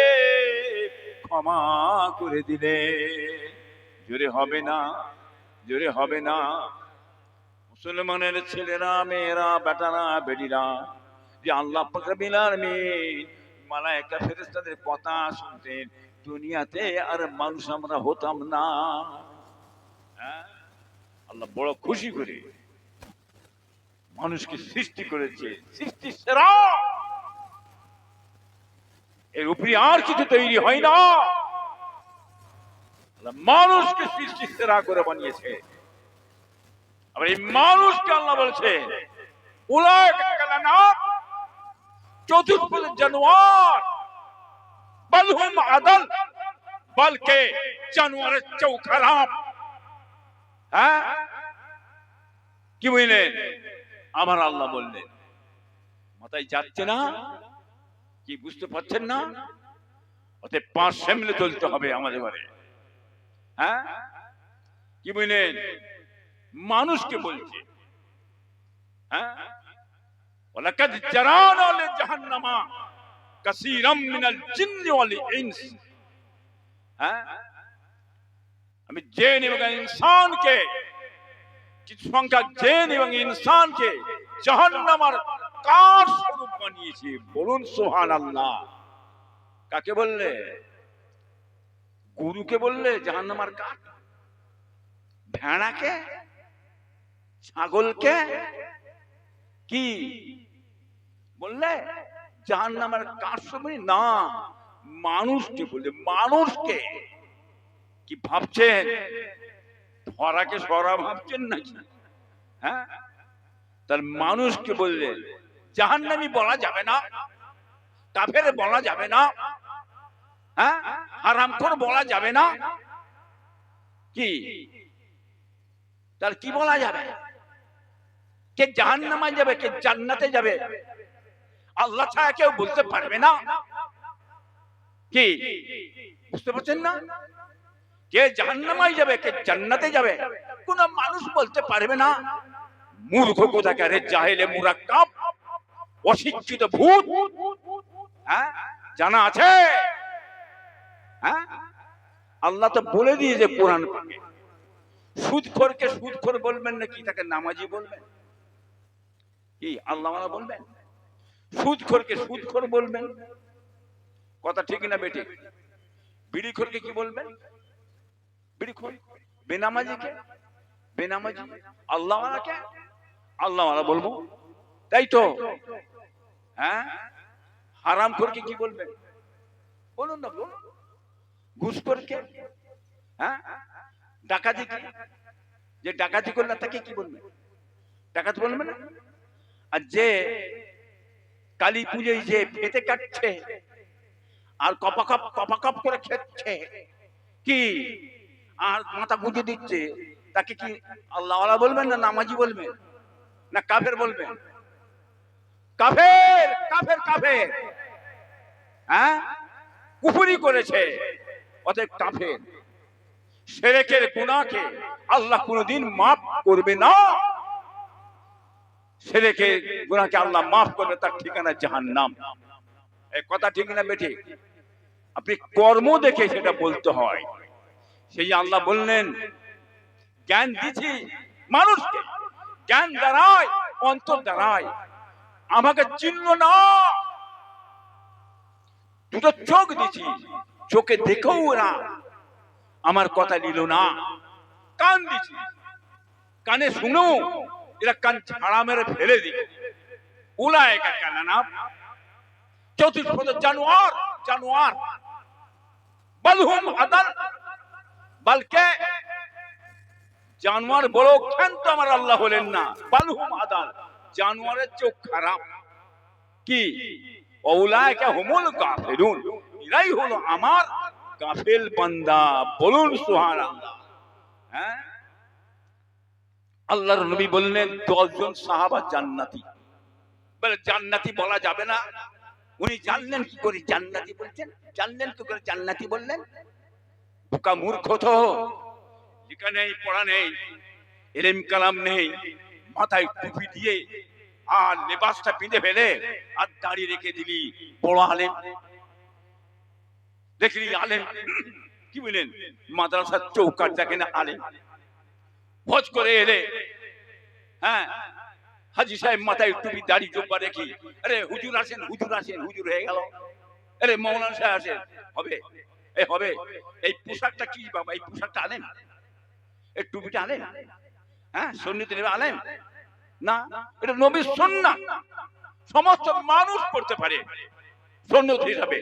ক্ষমা করে দিলে। জোরে হবে না। মুসলমানের ছেলেরা, মেয়েরা, বেটারা, বেটিরা, যে আল্লাহ পাক রব্বুল আলামিন মালায়েকা ফেরেশতাদের কথা শুনতেন, দুনিয়াতে আর মানুষ আমরা হতাম না। আল্লাহ বড় খুশি করে মানুষকে সৃষ্টি করেছে, সৃষ্টি সেরা, এর উপরে আর কিছু তৈরি হয় না। মানুষকে সৃষ্টি সেরা করে বানিয়েছে। আবার এই মানুষকে আল্লাহ বলছে উলাইকা কালানাত, চতুষ্পদ জানোয়ার, বালহুম আদাল, বলকে জানোয়ারের চেয়েও খারাপ। কি বললেন? আমার আল্লাহ বললেন, মাথায় যাচ্ছে না? কি বুঝতে পারছেন না? ওতে পাঁচ সামনে চলতে হবে আমাদের ঘরে। কি বললেন? মানুষকে বলছে, ওয়ালাকাদ জারানা লিজাহান্নামা কাসীরাম মিনাল জিন্নি ওয়াল ইনস। আমি জিন এবং ইনসানকে, কিছু সংখ্যক জিন এবং ইনসানকে জাহান্নামের কাঠ স্বরূপ বানিয়েছি। বলুন সুবহানাল্লাহ। কাকে বললে? গরুকে বললে জাহান্নামের কাঠ? ভেড়াকে? ছাগলকে? কি বললে? জাহান্নামের কাঠ স্বরূপ? না, মানুষকে বললে। মানুষকে কি ভাবছেন? ধরাকে সরা ভাবছেন নাকি? তার মানুষকে বললে জাহান্নামী বলা যাবে না, কাফের বলা যাবে না, হারামখোর বলা যাবে না। কি তার কি বলা যাবে? কে জাহান্নামে যাবে, কে জান্নাতে যাবে, আল্লাহ ছাড়া কেউ বলতে পারবে না। কি বুঝতে পারছেন না? কে জাহান্নামে যাবে, কে জান্নাতে যাবে, কোন মানুষ বলতে পারবে না। মূর্খ কোথাকারে, জাহেলে মুরাক্কাব, অশিক্ষিত ভূত। জানা আছে? আল্লাহ তো বলে দিয়েছে কোরআন পাকে, সুদখোরকে সুদখোর বলবেন নাকি তাকে নামাজি বলবেন? কি আল্লাহ বলবেন? সুদখোরকে সুদখোর বলবেন? কথা ঠিক না বেটি? বিড়িখোরকে কি বলবেন? বিড়িখোর। বেনামাজিকে বেনামাজি। আল্লাহওয়ালাকে আল্লাহওয়ালা বলবো, তাই তো? হারামখোরকে কি বলবেন? বলুন না, বলুন। ঘুষখোরকে, ডাকাতি, যে ডাকাতি করলে তাকে কি বলবেন? ডাকাত বলবে না? আর যে কালী পুজোয় যে ফেতে কাটছে আর কপাকাপ করে খেচ্ছে, কি আর মাথা গুঁজে দিচ্ছে, তাকে কি আল্লাহওয়ালা বলবেন না নামাজি বলবেন না কাফের বলবেন? কাফের কাফের কাফের, হ্যাঁ, কুফরি করেছে, অতএব কাফের। শিরকের গুনাহকে আল্লাহ কোনদিন মাফ করবে না। শিরকের গুনাহকে আল্লাহ মাফ করবে, তার ঠিকানা জাহান্নাম। এই কথা ঠিক না বেঠিক? আপনি কর্ম দেখে সেটা বলতে হয়। সেই আল্লাহ বললেন, জ্ঞান দিছি মানুষকে, জ্ঞান দ্বারাই অন্তর দ্বারাই। আমাকে চিনল না, দুটো চোখ দিছি, চোখে দেখেও ওরা আমার কথা নিল না। কান দিছি, কানে শুনেও এরা কান ছাড়া মেরে ফেলে দিল। উলায়েকা কালানাম, চতুষ্পদ জানোয়ার, জানোয়ার। বালহুম আদাল, বলকে জানোয়ার বড় ক্ষান্ত আমার আল্লাহ হলেন না, বালহুম আদাল, জানোয়ারের চোখ খারাপ। কি উলায়েকা হুমুল কাফিরুন, এরাই হলো আমার গাফেল বান্দা। বলুন সুবহানাল্লাহ। হ্যাঁ, আল্লাহর নবী বললেন 10 জন সাহাবা জান্নাতি। বলে জান্নাতি বলা যাবে না। উনি জানলেন কি করে জান্নাতি বলছেন? জানলেন কি করে জান্নাতি বললেন? বোকা মূর্খ তো, লেখা নেই, পড়া নেই, ইলম কালাম নেই, মাথায় টুপি দিয়ে আর লেবাসটা পিঁধে ফেলে আর দাড়ি রেখে দিলি বড় আলেম। দেখলি আলেম কি বলেন, মাদ্রাসার চৌকাট দেখে না আলেম। ভোজ করে এলে, হ্যাঁ, হাজি সাহেব মাথায় টুপি দাড়ি জোব্বা রেখি, আরে হুজুর আসেন, হুজুর আসেন, হুজুর হয়ে গেল। আরে মৌলানা সাহেব আসেন, হবে এই হবে। এই পোশাকটা কি বাবা? এই পোশাকটা আলেন, এই টুপিটা আলেন, হ্যাঁ, সুন্নতি নেবে আলেন না, এটা নবীর সুন্নাহ। সমস্ত মানুষ পড়তে পারে সুন্নত হিসাবে,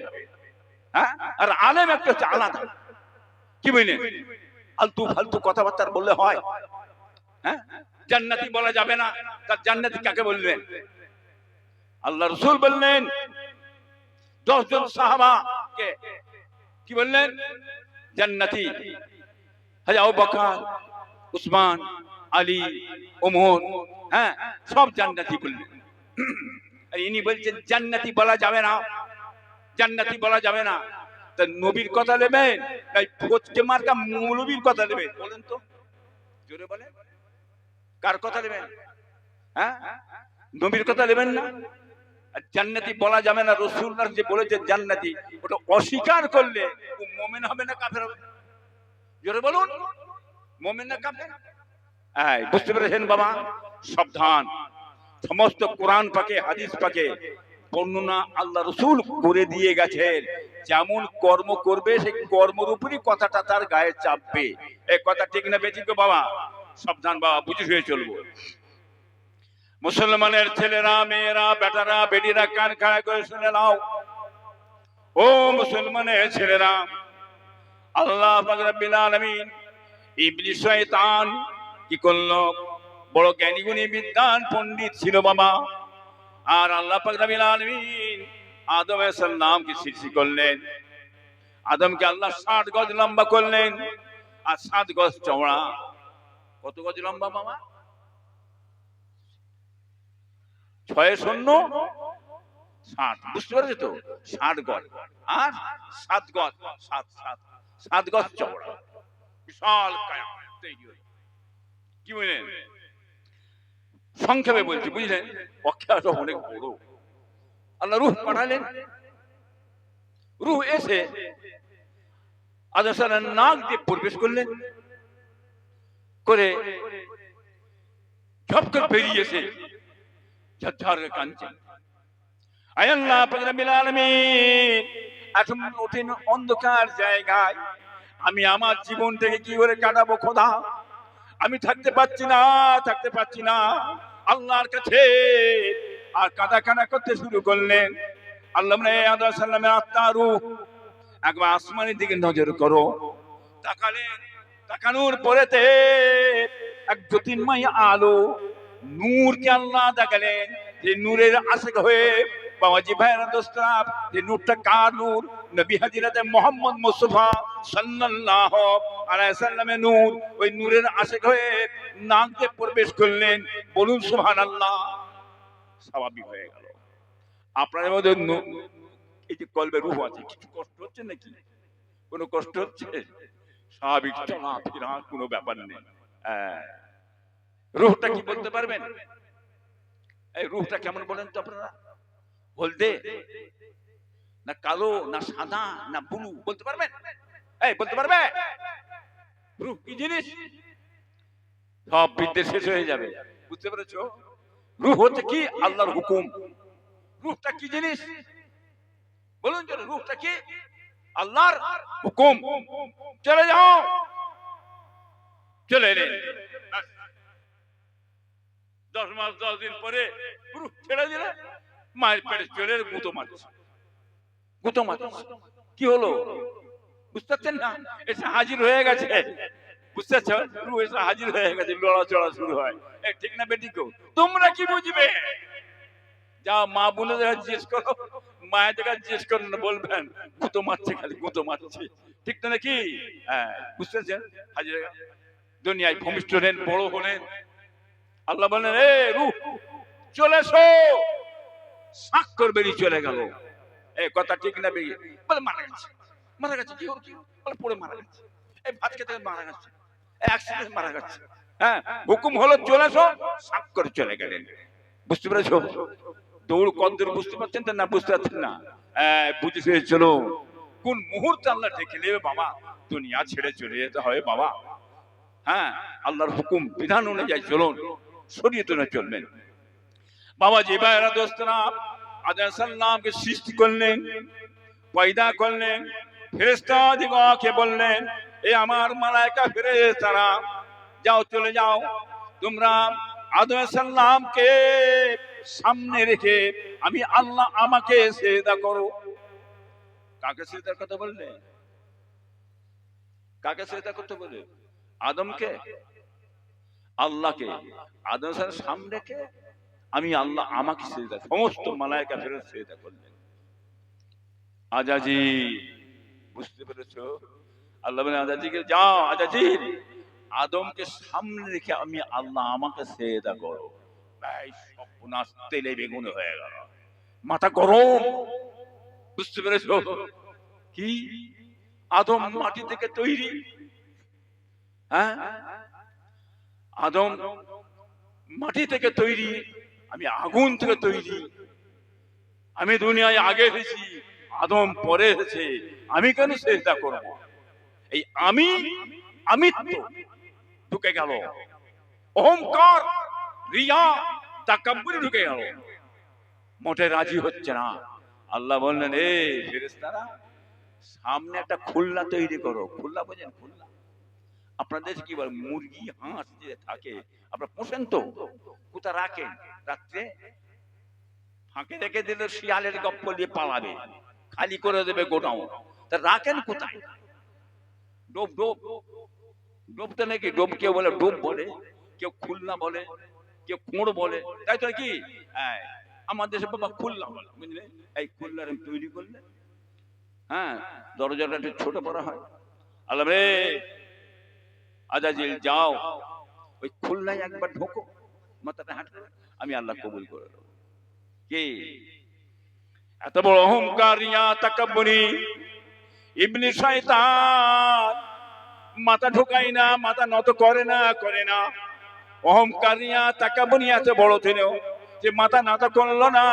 হ্যাঁ। আর আলেম একটা হচ্ছে আলাদা। কি বলেন? আলতু ফালতু কথাবার্তা বললে হয়? হ্যাঁ, জান্নাতি বলা যাবে না। তার জান্নাতি কাকে বলবেন? আল্লাহ রাসূল বললেন 10 জন সাহাবাকে কি বললেন? জান্নাতি। হযরত আবু বকর, উসমান, আলী, ওমর, হ্যাঁ, সব জান্নাতি বললেন। আর ইনি বলছেন জান্নাতি বলা যাবে না, জান্নাতি বলা যাবে না। তা নবীর কথা নেবেন, তাই ফোচকে মার্কা মৌলবীর কথা নেবেন? বলেন তো, জোরে বলেন, কার কথা নেবেন? হ্যাঁ, নবীর কথা নেবেন না। আর জান্নাতি বলা যাবে না, রাসূলুল্লাহ যে বলেছে জান্নাতি, ওটা অস্বীকার করলে ও মুমিন হবে না কাফের হবে? জোরে বলুন, মুমিন না কাফের? এই বুঝতে পেরেছেন বাবা? সাবধান। সমস্ত কোরআন পাকে, হাদিস পাকে বর্ণনা আল্লাহ রাসূল করে দিয়ে গেছেন। যেমন কর্ম করবে সেই কর্মের উপরই কথাটা তার গায়ে চাপবে। এই কথা ঠিক না বেঠিক গো বাবা? সাবধান বাবা, বুঝে শুয়ে চলবো। মুসলমানের ছেলেরা, মেয়েরা, বেটারা, বেটিরা কান খাড়া করে শুনে নাও। ও মুসলমানের ছেলেরা, আল্লাহ পাক রব্বুল আলামিন ইবলিস শয়তান কি করলো? বড় জ্ঞানী গুণী বিদ্বান পণ্ডিত ছিল বাবা। আর আল্লাহ পাক রব্বুল আলামিন আদম আলাইহিস সালামকে সৃষ্টি করলেন। আদমকে আল্লাহ 60 গজ লম্বা করলেন আর 7 গজ চওড়া। কত গজ লম্বা বাবা? 6 শূন্য 60, বুঝতে পারছো তো? 60 গজ আর 7 গজ, 7 গজ চওড়া, বিশাল কায়া তৈরি হলো। কি বলেন? সংক্ষেপে বলছি, বুঝলেন? অখ্যাত অনেক বড়। আল্লাহ রূহ পাঠালেন, রূহ এসে আদম সালাম নাক দিয়ে প্রবেশ করলেন, করে ঝপ করে বেরিয়েছে ঝরঝর কাঁদছে। আয় আল্লাহ পাক রব্বুল আলামিন, এত কঠিন অন্ধকার জায়গায় আমি আমার জীবনটাকে কি করে কাটাবো খোদা? আমি থাকতে পারছি না, থাকতে পারছি না। আল্লাহর কাছে আর কাঁদা করতে শুরু করলেন। আল্লাহ আদম সালামের আত্মা রূহ একবার আসমানের দিকে নজর করো। তাকালেন, তাকানোর পরেতে এক জ্যোতির্ময় আলো নূরকে আল্লাহ দেখালেন। যে নূরের আশিক হয়ে বাবাজি ভাইরা দোস্তরা, যে নূরটা কার নূর? নবী হযরত মুহাম্মদ মুস্তাফা সাল্লাল্লাহু আলাইহি সাল্লামের নূর। ওই নূরের আশিক হয়ে নাক দিয়ে প্রবেশ করলেন। বলুন সুবহানাল্লাহ। স্বাভাবিক হয়ে গেল। আপনার মধ্যে এই যে কলবে রূহ আছে, কিছু কষ্ট হচ্ছে নাকি? কোনো কষ্ট হচ্ছে? স্বাভাবিক চলা ফেরা কোনো ব্যাপার নেই। রূহটা কি বলতে পারবেন? এই রূহটা কেমন বলেন তো আপনারা? হলদে না কালো না সাদা না ব্লু বলতে পারবেন? এই বলতে পারবে? রূহ কি জিনিস? সব বিদ্যে শেষ হয়ে যাবে। বুঝতে পেরেছো? রূহ হচ্ছে কি? আল্লাহর হুকুম। রূহটা কি জিনিস বলুন? চলো, রূহটা কি? আল্লাহর হুকুম। চলে যাও, চলে এলেন। 10 মাস 10 দিন পরে রূহ ছেড়ে দিলে মায়ের পেটে চলে গুঁতো মারছে। গুঁতো মারছে। কি হলো বুঝতে পারছেন না? এসে হাজির হয়ে গেছে। বুঝতে পারছো? রূহ এসে হাজির হয়ে গেছে, লড়াচড়া শুরু হয়। ঠিক না বেটিকো? তোমরা কি বুঝবে? যাও মা বোনেদের জিজ্ঞেস করো, মায়েদের কাছে জিজ্ঞেস করো না, বলবেন গুঁতো মারছে, খালি গুঁতো মারছে। ঠিক তো নাকি? হ্যাঁ, বুঝতে পারছেন? হাজির হয়ে দুনিয়ায় ভূমিষ্ঠ হলেন, বড় হলেন। আল্লাহ বলেন, এ রূহ চলে এসো। স্বাক্ষর বেরিয়ে চলে গেল। এই কথা ঠিক না বেরিয়ে বলে মারা গেছে। মারা গেছে কি হলো? বলে পড়ে মারা গেছে। এই ভাত খেতে মারা গেছে, অ্যাক্সিডেন্ট মারা গেছে। হ্যাঁ, হুকুম হলো চলে এসো, স্বাক্ষর চলে গেলেন। বুঝতে পেরেছো? দৌড় কদ্দূর বুঝতে পারছেন না? বুঝতে পারছেন না? বুঝেছে। চলো, কোন মুহূর্তে আল্লাহ ডেকে নেবে বাবা, দুনিয়া ছেড়ে চলে যেতে হবে বাবা। হ্যাঁ, আল্লাহর হুকুম বিধান অনুযায়ী চলুন, শরীয়ত অনুযায়ী চলবেন। বাবাজি ভাইরা দোস্তরা, আদম সাল্লামকে সৃষ্টি করলেন, পয়দা করলেন, ফেরেশতা দিগকে বললেন, এ আমার মালায়েকা ফেরেশতারা, যাও চলে যাও, তোমরা আদম সাল্লামকে সামনে রেখে আমি আল্লাহ আমাকে সিজদা করো। কাকে সিজদার কথা বললেন? কাকে সিজদা করতে বলে? আদমকে? আল্লাহকে? আদম সাল্লামের সামনে রেখে আমি আল্লাহ আমাকে সিজদা, সমস্ত মালায়েকা ফেরেশতা সিজদা করলেন। আজাজি, বুঝতে পেরেছো? আল্লাহ বলেন আজাজিকে, যাও আজাজিল, আদমকে সামনে রেখে আমি আল্লাহ আমাকে সিজদা করো। ভাই সর্বনাশ, তেলে বেগুন হয়ে গেল, মাথা গরম। বুঝতে পেরেছো? কি আদম মাটি থেকে তৈরি? হ্যাঁ, আদম মাটি থেকে তৈরি, আমি আগুন থেকে তৈরি। আমি দুনিয়ায় আগে এসেছি, আদম পরে এসেছে, আমি কেন সিজদা করব? এই আমি আমিত্ব ঢুকে গেল, অহংকার, রিয়া, তাকাব্বুর ঢুকে গেল, মোটে রাজি হচ্ছে না। আল্লাহ বললেন, এ ফেরেশতারা, সামনে একটা খুলনা তৈরি করো। খুলনা বোঝেন? খুলনা আপনাদের কি বলে? মুরগি হাঁস যে থাকে, আপনারা পোষেন তো, কোথায় রাখেন? রাত্রে ফাঁকে রেখে দিলে শিয়ালের গপ্প দিয়ে পালাবে, খালি করে দেবে গোটাও। তা রাখেন কোথায়? ডোব ডোব ডোবটা নাকি, ডোব কেউ বলে ডোব বলে, কেউ খুলনা বলে, কেউ কোঁড় বলে, তাই তো কি? হ্যাঁ, আমার দেশে বাবা খুলনা বলে, বুঝলে? এই খুলনার তৈরি করলে, হ্যাঁ, দরজাটা একটু ছোট করা হয়। আল্লাহ রে, আজাজিল যাও, ওই খুলনায় একবার ঢোকো, মাথাটা হাঁটে, আমি আল্লাহ কবুল করে দেবো। কি এত বড় অহংকার, রিয়া, তাকাব্বুরি! ইবলিস শয়তান মাথা ঢোকায় না, মাথা নত করে না, করে না। অহংকার, রিয়া, তাকাব্বুরি এত বড় ছিল যে মাথা নত করলো না।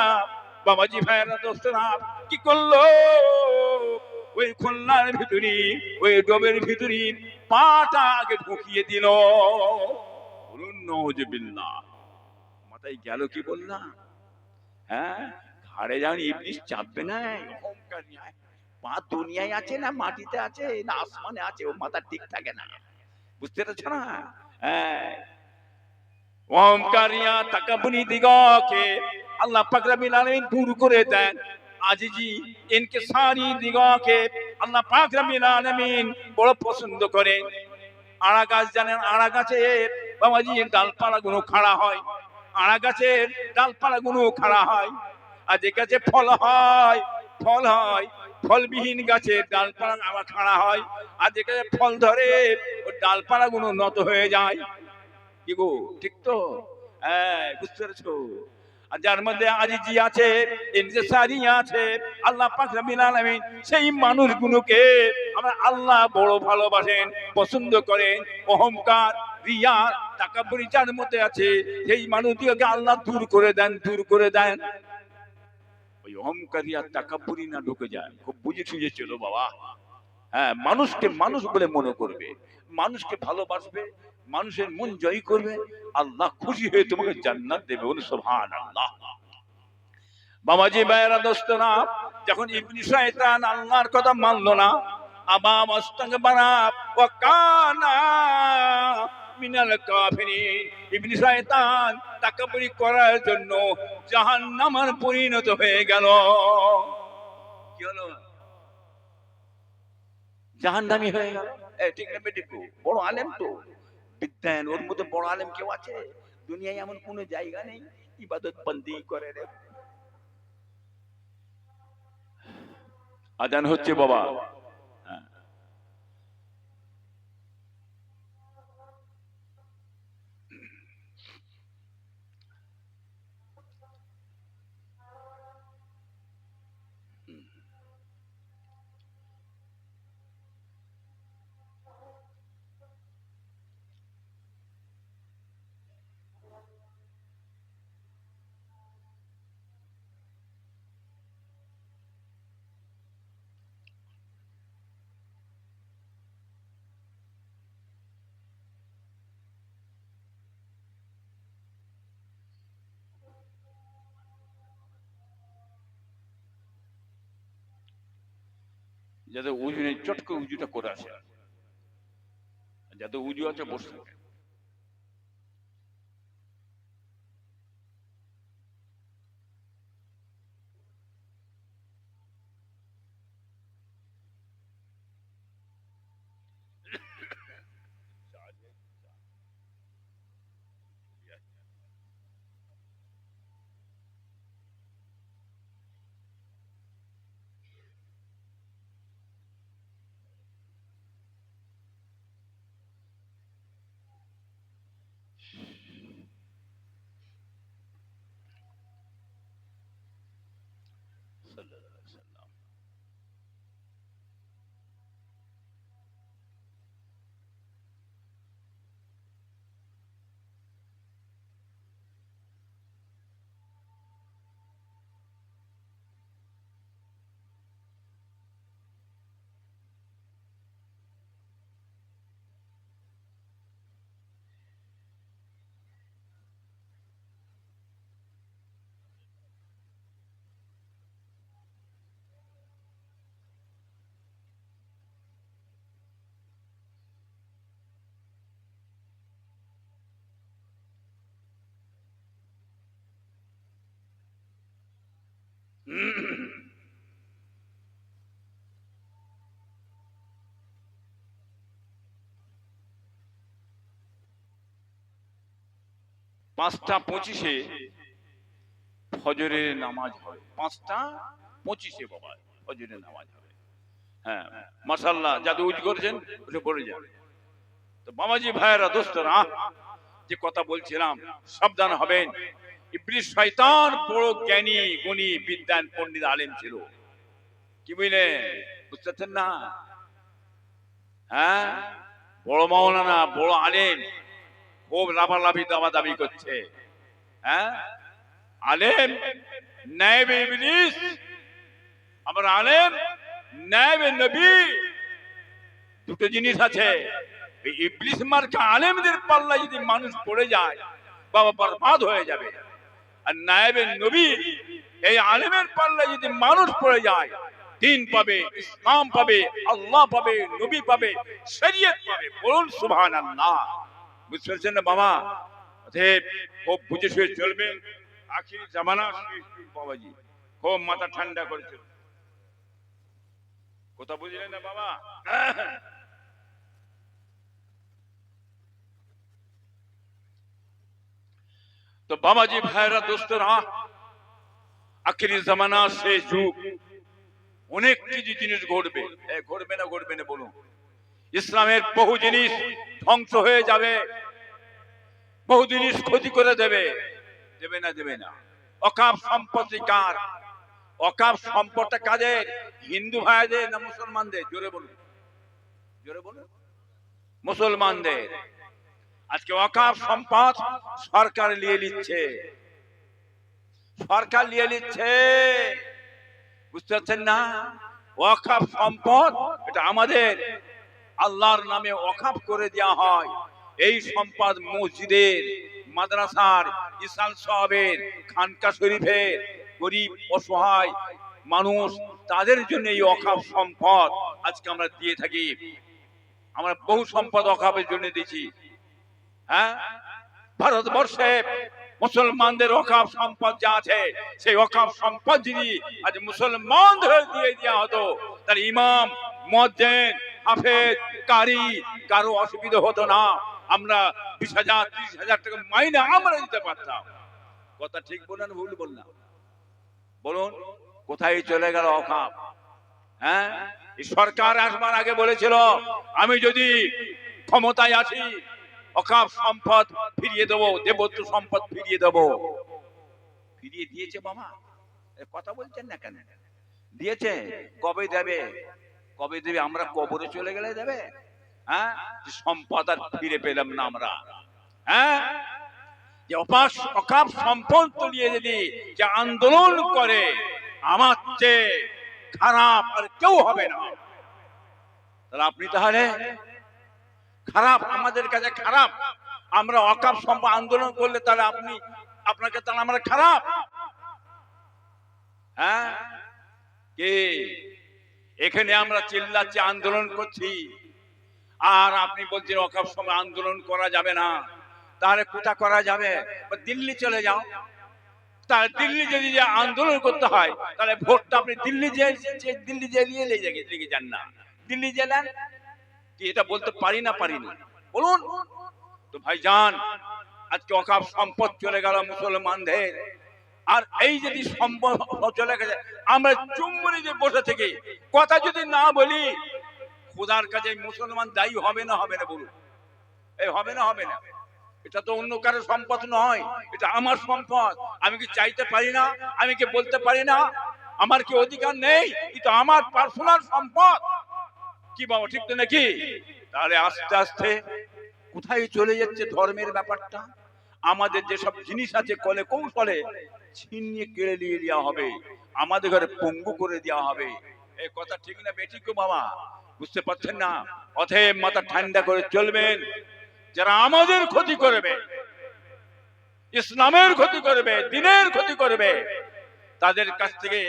বাবাজি ভাইয়েরা দোস্তরা, কি করলো? ওই খুলনার ভিতরে, ওই ডোবের ভিতরে পাটা আগে ঢুকিয়ে দিল। বলুন নাউজুবিল্লাহ। মাথায় গেল কি বললাম? হ্যাঁ, ঘাড়ে যেমন ইবলিস চাপবে না, অহংকার নিয়ে পা দুনিয়ায় আছে না মাটিতে আছে না আসমানে আছে, ও মাথা ঠিক থাকে না। বুঝতে পারছ না? হ্যাঁ, অহংকারিয়া তাকাব্বুরি দিগকে আল্লাহ পাক রব্বুল আলামিন দূর করে দেন। আজিজি ইনকিসারি দিগকে আল্লাহ পাক রব্বুল আলামিন বড় পছন্দ করে। আড়া গাছ জানেন? আড়া গাছে বাবাজি ডালপালা গুলো খাড়া হয়, আড়া গাছের ডালপালা গুলো খাড়া হয়। আর যে গাছে ফল হয়, ফল হয়, ফলবিহীন গাছের ডালপালা আবার খাড়া হয়। আর যে গাছে ফল ধরে, ওর ডালপালা গুলো নত হয়ে যায়। কি গো, ঠিক তো? হ্যাঁ, বুঝতে পেরেছো? আর যার মধ্যে আজিজি আছে, ইনকিসারি আছে, আল্লাহ পাক রব্বুল আলামিন সেই মানুষগুলোকে আমরা আল্লাহ বড় ভালোবাসেন, পছন্দ করেন। অহংকার, রিয়া, তাকাব্বুরি যার মধ্যে আছে, সেই মানুষগুলোকে আল্লাহ দূর করে দেন, দূর করে দেন। ওই অহংকারী আর তাকাব্বুরি না ঢুকে যায়। খুব বুঝে সুঝে চলো বাবা। হ্যাঁ, মানুষকে মানুষ বলে মনে করবে, মানুষকে ভালোবাসবে, মানুষের মন জয় করবে, আল্লাহ খুশি হয়ে তোমাকে জান্নাত দেবে। বলে সুবহানাল্লাহ। বাবাজি ভাইয়েরা দোস্তরা, যখন ইবলিস শয়তান আল্লাহর কথা মানলো না, আবা মাস্তাকবারা ওয়া কানা মিনাল কাফিরিন, ইবলিস শয়তান তাকাব্বুরি করার জন্য জাহান্নামের পরিণত হয়ে গেল। কি হলো? জাহান্নামী হয়ে গেল। ঠিক না বেটি? বড় আলেম তো, বিদ্যান, ওর মধ্যে বড় আলেম কেউ আছে দুনিয়ায়? এমন কোন জায়গা নেই ইবাদত বন্দি করে রে। আজান হচ্ছে বাবা। হ্যাঁ, যাদের উজু নেই চট করে উজুটা করে আসে, যাদের উজু আছে বসে থাকে। পাঁচটা পঁচিশে ফজরের নামাজ হবে। 5:25 বাবা ফজরের নামাজ হবে। হ্যাঁ, মাশাআল্লাহ, যাদের উজু করেছেন উঠে পড়ে যান। তো বাবাজি ভাইয়েরা দোস্তরা, যে কথা বলছিলাম, সাবধান হবেন। ইবলিস শয়তান বড় জ্ঞানী, গুণী, বিদ্বান, পণ্ডিত, আলেম ছিল। কি বুঝলেন? বুঝতেছেন না? হ্যাঁ, বড় মাওলানা, বড় আলেম, খুব লাফালাফি দাবাদাবি করছে। হ্যাঁ, আলেম নায়েবে ইবলিস, আমার আলেম নায়েবে নবী, দুটো জিনিস আছে। এই ইবলিস মার্কা আলেমদের পাল্লা যদি মানুষ পড়ে যায়, বাবা বরবাদ হয়ে যাবে। আর নায়েবে নবী, এই আলেমের পাল্লা যদি মানুষ পড়ে যায়, দিন পাবে, ইসলাম পাবে, আল্লাহ পাবে, নবী পাবে, শরীয়ত পাবে। বলুন সুবহানাল্লাহ। বুঝতে পারছেন না বাবা? অতএব খুব বুঝে শুয়ে চলবেন। আখির জামানা বাবাজি, খুব মাথা ঠান্ডা করেছে। কথা বুঝলেন না বাবা? তো বাবাজি ভাইরা দোস্তরা, আখিরি জামানা শেষ যুগ, অনেক কিছু জিনিস ঘটবে। ঘটবে না ঘটবে না বলুন? ইসলামের বহু জিনিস ধ্বংস হয়ে যাবে, বহু জিনিস ক্ষতি করে দেবে। দেবে না? দেবে না? ওয়াকফ সম্পত্তি কার? ওয়াকফ সম্পদটা কাদের? হিন্দু ভাইদের না মুসলমানদের? জোরে বলুন, জোরে বলুন। মুসলমানদের। আজকে ওয়াকফ সম্পদ সরকার নিয়ে নিচ্ছে, সরকার নিয়ে নিচ্ছে, বুঝতে পারছেন না? ওয়াকফ সম্পদ এটা আমাদের আল্লাহর নামে ওয়াকফ করে দেওয়া হয়। এই সম্পদ মসজিদের, মাদ্রাসার, ইসাল সাহেবের, খানকা শরীফের, গরিব অসহায় মানুষ তাদের জন্য এই ওয়াকফ সম্পদ আজকে আমরা দিয়ে থাকি। আমরা বহু সম্পদ ওয়াকফের জন্য দিয়েছি। হ্যাঁ, ভারতবর্ষে মুসলমানদের ওয়াকফ সম্পদ যা আছে সেই ওয়াকফ সম্পদ যদি আজ মুসলমানদের দিয়ে দেওয়া হতো তাহলে ইমাম, মুয়াজ্জিন, হাফেজ, কারি কারো অসুবিধা হতো না। আমরা 20,000 30,000 টাকা মাইনে আমরা দিতে পারতাম। কথা ঠিক বললাম, ভুল বললাম? বলুন, কোথায় চলে গেল ওয়াকফ? হ্যাঁ, এই সরকার আসবার আগে বলেছিল আমি যদি ক্ষমতায় আসি ওয়াকফ সম্পদ ফিরিয়ে দেবো, দেবত্ব সম্পদ ফিরিয়ে দেবো। ফিরিয়ে দিয়েছে বাবা? কথা বলছেন না কেন? দিয়েছে। কবে দেবে? কবে দেবে? আমরা কবরে চলে গেলে দেবে? হ্যাঁ, সম্পদ আর ফিরে পেলাম না আমরা। হ্যাঁ, যে ওয়াকফ সম্পদ নিয়ে যদি যে আন্দোলন করে আমার চেয়ে খারাপ আর কেউ হবে না। তাহলে আপনি তাহলে খারাপ, আমাদের কাছে খারাপ। আমরা ওয়াকফ সম্পদ আন্দোলন করলে তাহলে আপনি, আপনাকে তাহলে আমরা খারাপ? হ্যাঁ, কে এখানে আমরা চিল্লাচ্ছি, আন্দোলন করছি, আর আপনি বলছেন ওয়াকফ সম্পদ আন্দোলন করা যাবে না। তাহলে কোথা করা যাবে? দিল্লি চলে যাও। তাহলে দিল্লি যদি আন্দোলন করতে হয় তাহলে ভোটটা আপনি দিল্লি নিয়ে লেগে যান না, দিল্লি জেলান কি? এটা বলতে পারি না, পারিনি? বলুন তো ভাইজান। আজকে ওয়াকফ সম্পদ চলে গেল মুসলমানদের, আর এই যদি সম্পদ চলে গেছে আমরা চুম্বনে যে বসে থেকে কথা যদি না বলি, খোদার কাছে মুসলমান দায়ী হবে না? হবে না? বলুন, এই হবে না? হবে না? এটা তো অন্য কারো সম্পদ নয়, এটা আমার সম্পদ। আমি কি চাইতে পারি না? আমি কি বলতে পারি না? আমার কি অধিকার নেই? এটা আমার পার্সোনাল সম্পদ। কি বাবা, ঠিক তো নাকি? তাহলে আস্তে আস্তে কোথায় চলে যাচ্ছে ধর্মের ব্যাপারটা? আমাদের যেসব জিনিস আছে কলে কৌশলে ছিনিয়ে কেড়ে নিয়ে দেওয়া হবে, আমাদের ঘরে পঙ্গু করে দেওয়া হবে। এই কথা ঠিক না বেঠিক গো বাবা? বুঝতে পারছেন না? অতএব মাথা ঠান্ডা করে চলবেন। যারা আমাদের ক্ষতি করবে, ইসলামের ক্ষতি করবে, দ্বীনের ক্ষতি করবে, তাদের কাছ থেকে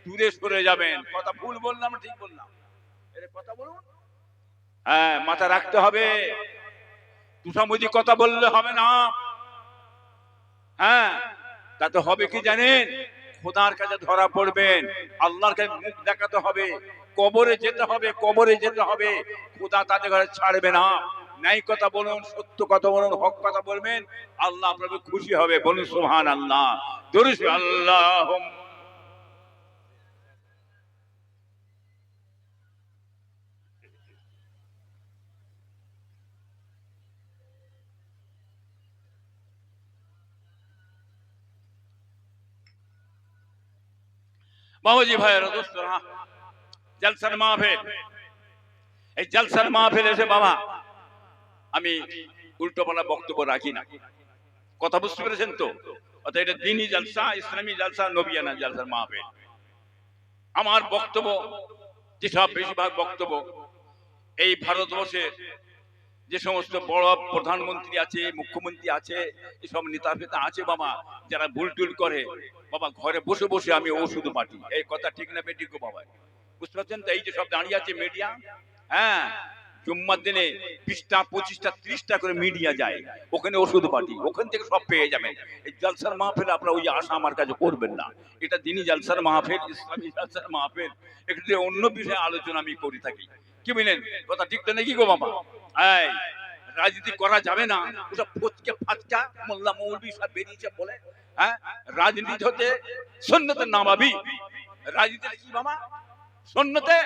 দূরে সরে যাবেন। কথা ভুল বললাম, ঠিক বললাম? এর কথা বলুন। হ্যাঁ, মাথা রাখতে হবে। তুষামুজি কথা বললে হবে না। হ্যাঁ, তাতে হবে কি জানেন? খোদার কাছে ধরা পড়বেন, আল্লাহর কাছে মুখ দেখাতে হবে, কবরে যেতে হবে, কবরে যেতে হবে। খোদা তাদের ঘরে ছাড়বে না। ন্যায় কথা বলুন, সত্য কথা বলুন, হক কথা বলবেন, আল্লাহ আপনাকে খুশি হবে। বলুন সুবহানাল্লাহ। দরুদ আল্লাহ। বাবাজি ভাইয়েরা, দোস্তরা, জলসার মাহফিল, এই জলসার মাহফিল এসে বাবা আমি উল্টো পাল্টা বক্তব্য রাখি না। কথা বুঝতে পেরেছেন তো? অর্থাৎ এটা দ্বীনি জলসা, ইসলামী জলসা, নবিয়ানা জলসার মাহফিল। আমার বক্তব্য যেসব বেশিরভাগ বক্তব্য এই ভারতবর্ষের যে সমস্ত বড় প্রধানমন্ত্রী আছে, মুখ্যমন্ত্রী আছে, এসব নেতা ফেতা আছে বাবা, যারা ভুল টুল করে বাবা, ঘরে বসে বসে আমি ওষুধ বাটি। এই কথা ঠিক না বেঠিক গো বাবা? বুঝতে পারছেন তো? এই যে সব দাঁড়িয়ে আছে মিডিয়া, হ্যাঁ, জুম্মার দিনে 20টা 25টা 30টা করে মিডিয়া যায়, ওখানে ওষুধ বাটি, ওখান থেকে সব পেয়ে যাবেন। এই জলসার মাহফিল আপনারা ওই আশা আমার কাছে করবেন না। এটা দ্বীনি জলসার মাহফিল, ইসলামী জলসার মাহফিল, একটু অন্য বিষয়ে আলোচনা আমি করে থাকি। কি বলেন? কথা ঠিক তো নাকি গো বাবা? এই রাজনীতি করা যাবে না, ওসব ফচকে ফাচকা মোল্লা মৌলবি সব বেরিয়েছে বলে। হ্যাঁ, রাজনীতি হতে সুন্নতে নববী। রাজনীতি কি বাবা? সুন্নতে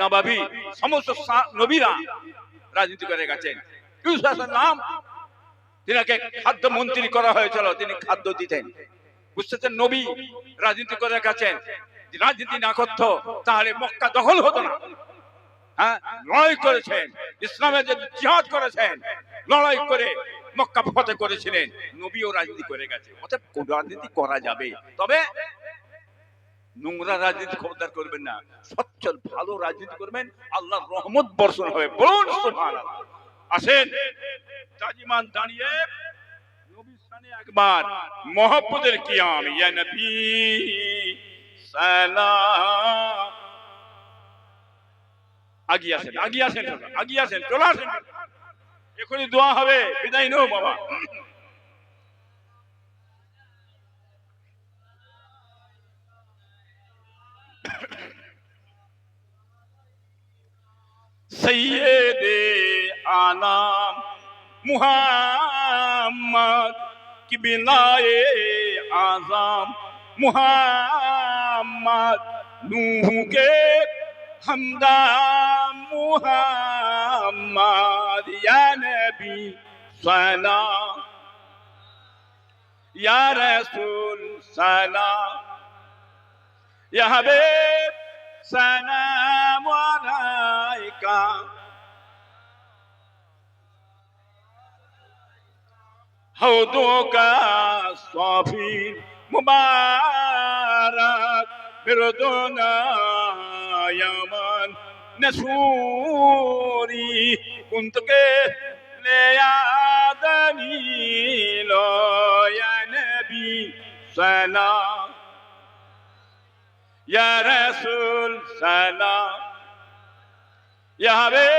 নববী। সমস্ত নবীরা রাজনীতি করে গেছেন। ইউসুফের নাম, তিনাকে খাদ্য মন্ত্রী করা হয়েছিল, তিনি খাদ্য দিতেন। বুঝতেছেন? নবী রাজনীতি করে গেছেন, রাজনীতি না করতো তাহলে মক্কা দখল হতো না। হ্যাঁ, লড়াই করেছেন, ইসলামের যে জিহাদ করেছেন, লড়াই করে মক্কা ফতেহ করেছিলেন। নবীও রাজনীতি করে গেছে, অতএব রাজনীতি করা যাবে, তবে নোংরা রাজনীতি খবরদার করবেন না। সচ্ছল ভালো রাজনীতি করবেন, আল্লাহর রহমত বর্ষণ হবে। বলুন সুবহানাল্লাহ। আসেন তাজিমান দাঁড়িয়ে নবীর শানে একবার মহব্বতের কিয়াম। ইয়া নবী সালাম। আগিয়ে আসেন, আগিয়ে আসেন, আগিয়ে আসেন, চলে আসেন, এখনই দোয়া হবে। বিদায় নাও বাবা। সৈয়দে আনাম মুহাম্মদ কিবলায়ে आज़म मुहम्मद नूह के हमदम मुहम्मद या नबी सलाम या रसूल सलाम या हबीब सलाम अलैका हौदों का सौफी मुबारक बिरदोना यमन नसूरी कुंत के ले आदनी लो या नबी सलाम या रसूल सलाम या हबीब